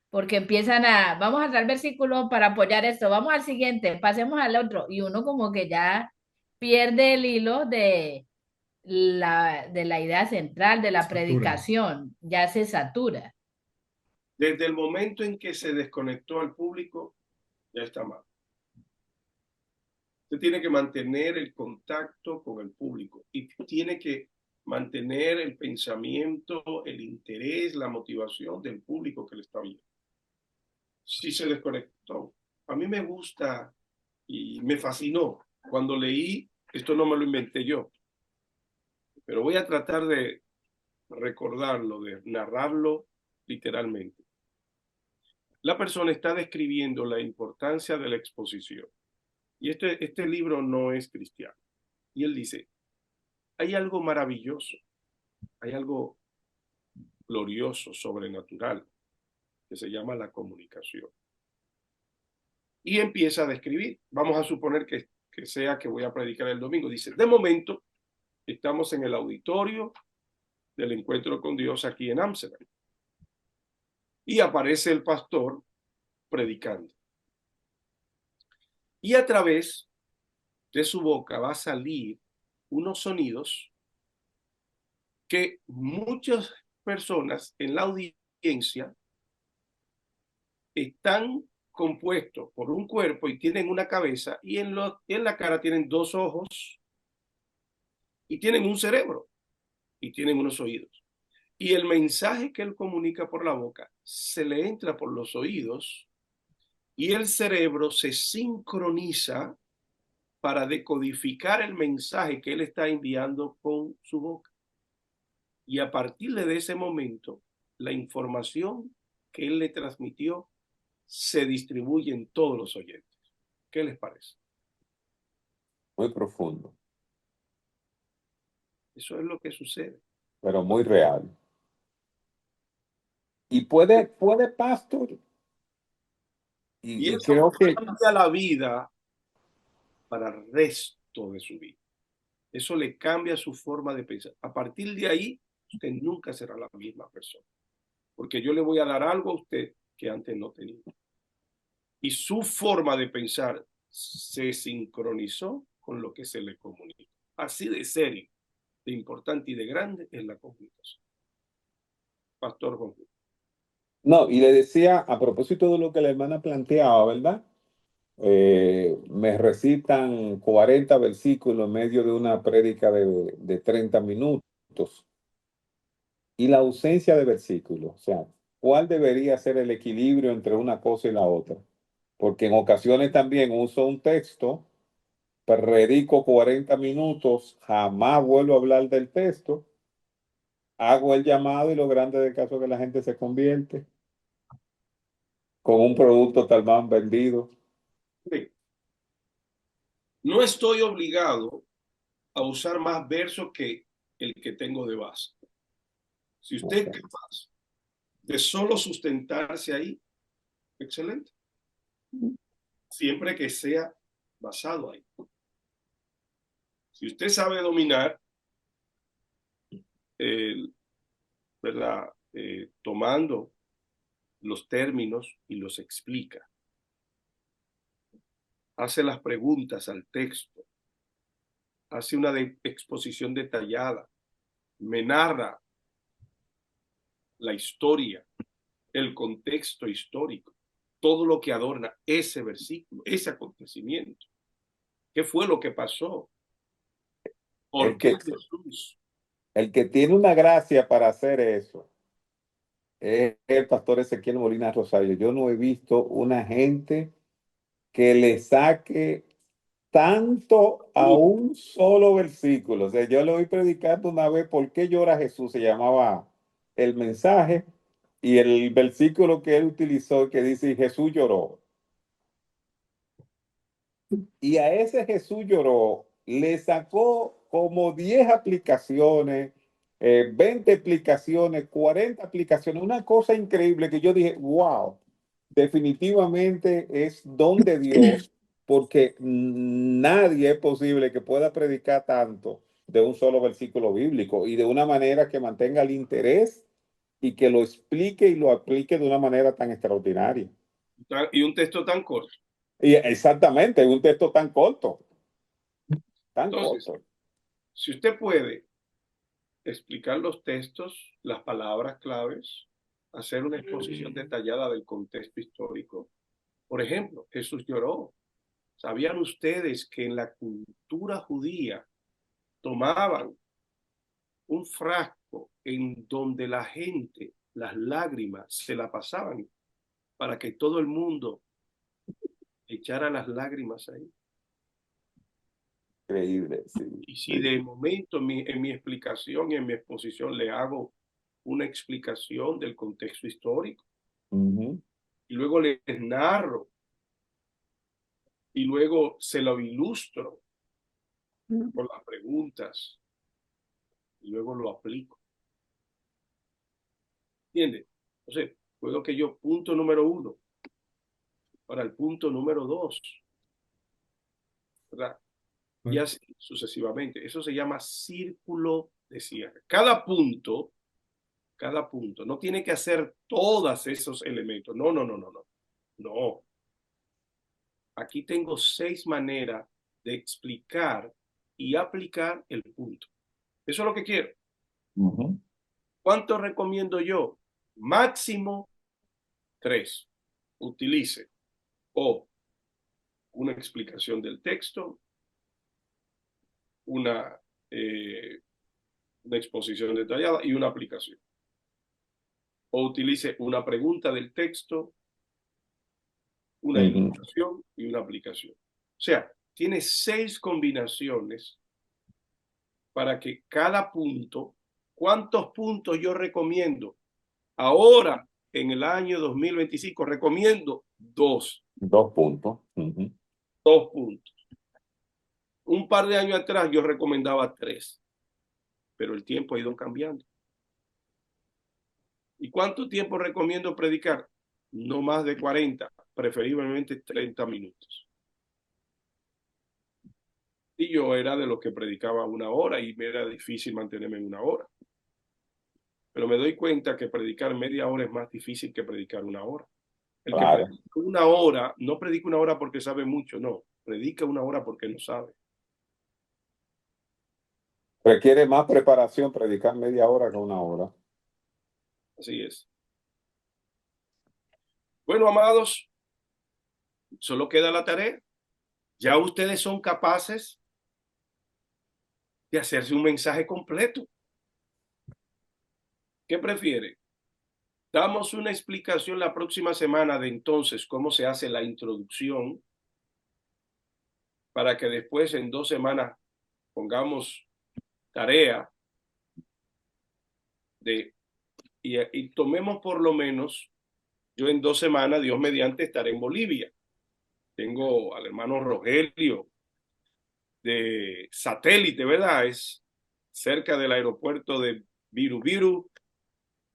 porque empiezan vamos a tal versículo para apoyar esto, vamos al siguiente, pasemos al otro, y uno como que ya pierde el hilo de la idea central de la predicación, ya se satura. Desde el momento en que se desconectó al público, ya está mal. Usted tiene que mantener el contacto con el público y tiene que mantener el pensamiento, el interés, la motivación del público que le está viendo. Si se desconectó, a mí me gusta y me fascinó cuando leí Esto no me lo inventé yo, pero voy a tratar de recordarlo, de narrarlo literalmente. La persona está describiendo la importancia de la exposición. Y este libro no es cristiano. Y él dice, hay algo maravilloso, hay algo glorioso, sobrenatural, que se llama la comunicación. Y empieza a describir. Vamos a suponer que sea que voy a predicar el domingo. Dice, de momento, estamos en el auditorio del encuentro con Dios aquí en Ámsterdam. Y aparece el pastor predicando. Y a través de su boca va a salir unos sonidos que muchas personas en la audiencia están compuestos por un cuerpo y tienen una cabeza y en la cara tienen dos ojos y tienen un cerebro y tienen unos oídos. Y el mensaje que él comunica por la boca se le entra por los oídos y el cerebro se sincroniza para decodificar el mensaje que él está enviando con su boca. Y a partir de ese momento, la información que él le transmitió se distribuye en todos los oyentes. ¿Qué les parece? Muy profundo, Eso es lo que sucede. pero muy real. Y puede pastor, Y y eso creo que cambia la vida para el resto de su vida. Eso le cambia su forma de pensar. A partir de ahí, usted nunca será la misma persona. Porque yo le voy a dar algo a usted que antes no tenía. Y su forma de pensar se sincronizó con lo que se le comunica. Así de serio, de importante y de grande es la comunicación. Pastor Juan. no, y le decía, a propósito de lo que la hermana planteaba, ¿verdad? Me recitan 40 versículos en medio de una prédica de 30 minutos. Y la ausencia de versículos, o sea, ¿cuál debería ser el equilibrio entre una cosa y la otra? Porque en ocasiones también uso un texto, predico 40 minutos, jamás vuelvo a hablar del texto, hago el llamado y lo grande del caso es que la gente se convierte con un producto tal vez vendido. Sí. No estoy obligado a usar más versos que el que tengo de base. Si usted es capaz de solo sustentarse ahí, excelente. Siempre que sea basado ahí. Si usted sabe dominar, ¿verdad? Tomando los términos y los explica. Hace las preguntas al texto. Hace una exposición detallada. Me narra la historia, el contexto histórico, todo lo que adorna ese versículo, ese acontecimiento. ¿Qué fue lo que pasó? ¿Por qué Jesús? El que tiene una gracia para hacer eso es el pastor Ezequiel Molina Rosario. Yo no he visto una gente que le saque tanto a un solo versículo. O sea, yo le voy predicando una vez ¿por qué llora Jesús? Se llamaba el mensaje y el versículo que él utilizó que dice Jesús lloró. Y a ese Jesús lloró le sacó como 10 aplicaciones, 20 aplicaciones, 40 aplicaciones, una cosa increíble que yo dije, wow, definitivamente es don de Dios, porque nadie es posible que pueda predicar tanto de un solo versículo bíblico y de una manera que mantenga el interés y que lo explique y lo aplique de una manera tan extraordinaria. Y un texto tan corto. Y exactamente, un texto tan corto. Entonces, si usted puede explicar los textos, las palabras claves, hacer una exposición detallada del contexto histórico. Por ejemplo, Jesús lloró. ¿Sabían ustedes que en la cultura judía tomaban un frasco en donde la gente, las lágrimas, se la pasaban para que todo el mundo echara las lágrimas ahí? Increíble, sí. Y si de momento en mi explicación y en mi exposición le hago una explicación del contexto histórico, y luego les narro, y luego se lo ilustro con las preguntas, y luego lo aplico. ¿Entiendes? Entonces, puedo que yo, punto número 1, para el punto número 2, ¿verdad? Y así sucesivamente. Eso se llama círculo de cierre. Cada punto, no tiene que hacer todos esos elementos. No. No. Aquí tengo 6 maneras de explicar y aplicar el punto. Eso es lo que quiero. ¿Cuánto recomiendo yo? Máximo 3. Utilice o una explicación del texto, una exposición detallada y una aplicación. O utilice una pregunta del texto, una ilustración y una aplicación. O sea, tiene 6 combinaciones para que cada punto, ¿cuántos puntos yo recomiendo? Ahora, en el año 2025, recomiendo 2. 2 puntos. 2 puntos. Un par de años atrás yo recomendaba 3, pero el tiempo ha ido cambiando. ¿Y cuánto tiempo recomiendo predicar? No más de 40, preferiblemente 30 minutos. Y yo era de los que predicaba 1 hora y me era difícil mantenerme en 1 hora. Pero me doy cuenta que predicar media hora es más difícil que predicar 1 hora. El que predica 1 hora, no predica 1 hora porque sabe mucho, no. Predica 1 hora porque no sabe. Requiere más preparación predicar media hora que 1 hora. Así es. Bueno, amados, solo queda la tarea. Ya ustedes son capaces de hacerse un mensaje completo. ¿Qué prefiere? Damos una explicación la próxima semana de entonces cómo se hace la introducción para que después en 2 semanas pongamos tarea y tomemos por lo menos, yo en 2 semanas, Dios mediante, estaré en Bolivia. Tengo al hermano Rogelio de Satélite, ¿verdad? Es cerca del aeropuerto de Viru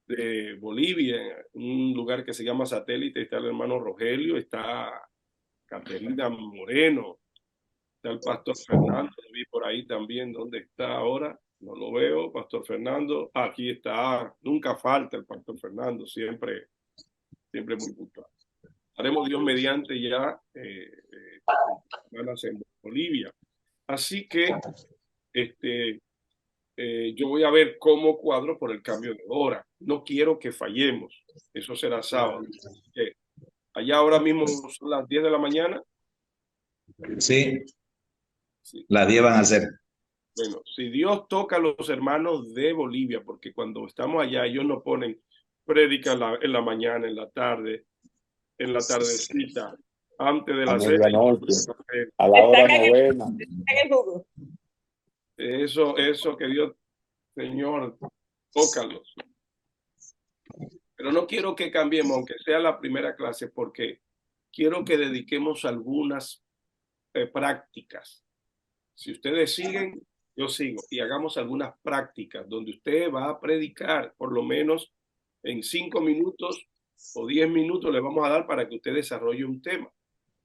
de Bolivia, un lugar que se llama Satélite. Está el hermano Rogelio, está Caterina Moreno, está el pastor Fernando, lo vi por ahí también. ¿Dónde está ahora? No lo veo, pastor Fernando. Aquí está, nunca falta el pastor Fernando, siempre muy puntual. Haremos Dios mediante ya semanas en Bolivia. Así que yo voy a ver cómo cuadro por el cambio de hora. No quiero que fallemos. Eso será sábado. Allá ahora mismo son las 10 de la mañana. Sí. Las 10 van a ser. Bueno, si Dios toca a los hermanos de Bolivia, porque cuando estamos allá ellos nos ponen prédica en la mañana, en la tarde, en la tardecita, antes de las 6. A la hora novena. Eso que Dios, Señor, tócalos. Pero no quiero que cambiemos, aunque sea la primera clase, porque quiero que dediquemos algunas prácticas. Si ustedes siguen, yo sigo. Y hagamos algunas prácticas donde usted va a predicar, por lo menos en 5 minutos o 10 minutos le vamos a dar para que usted desarrolle un tema.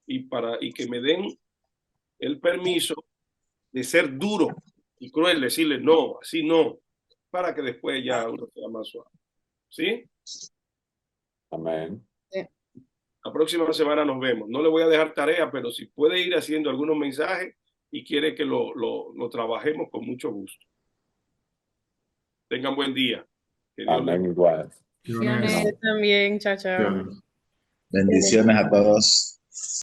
Y que me den el permiso de ser duro y cruel, decirle no, así no, para que después ya uno sea más suave. ¿Sí? Amén. La próxima semana nos vemos. No le voy a dejar tarea, pero si puede ir haciendo algunos mensajes y quiere que lo trabajemos, con mucho gusto. Tengan buen día. Que Dios Amén, igual. También, chao, chao. Bendiciones a todos.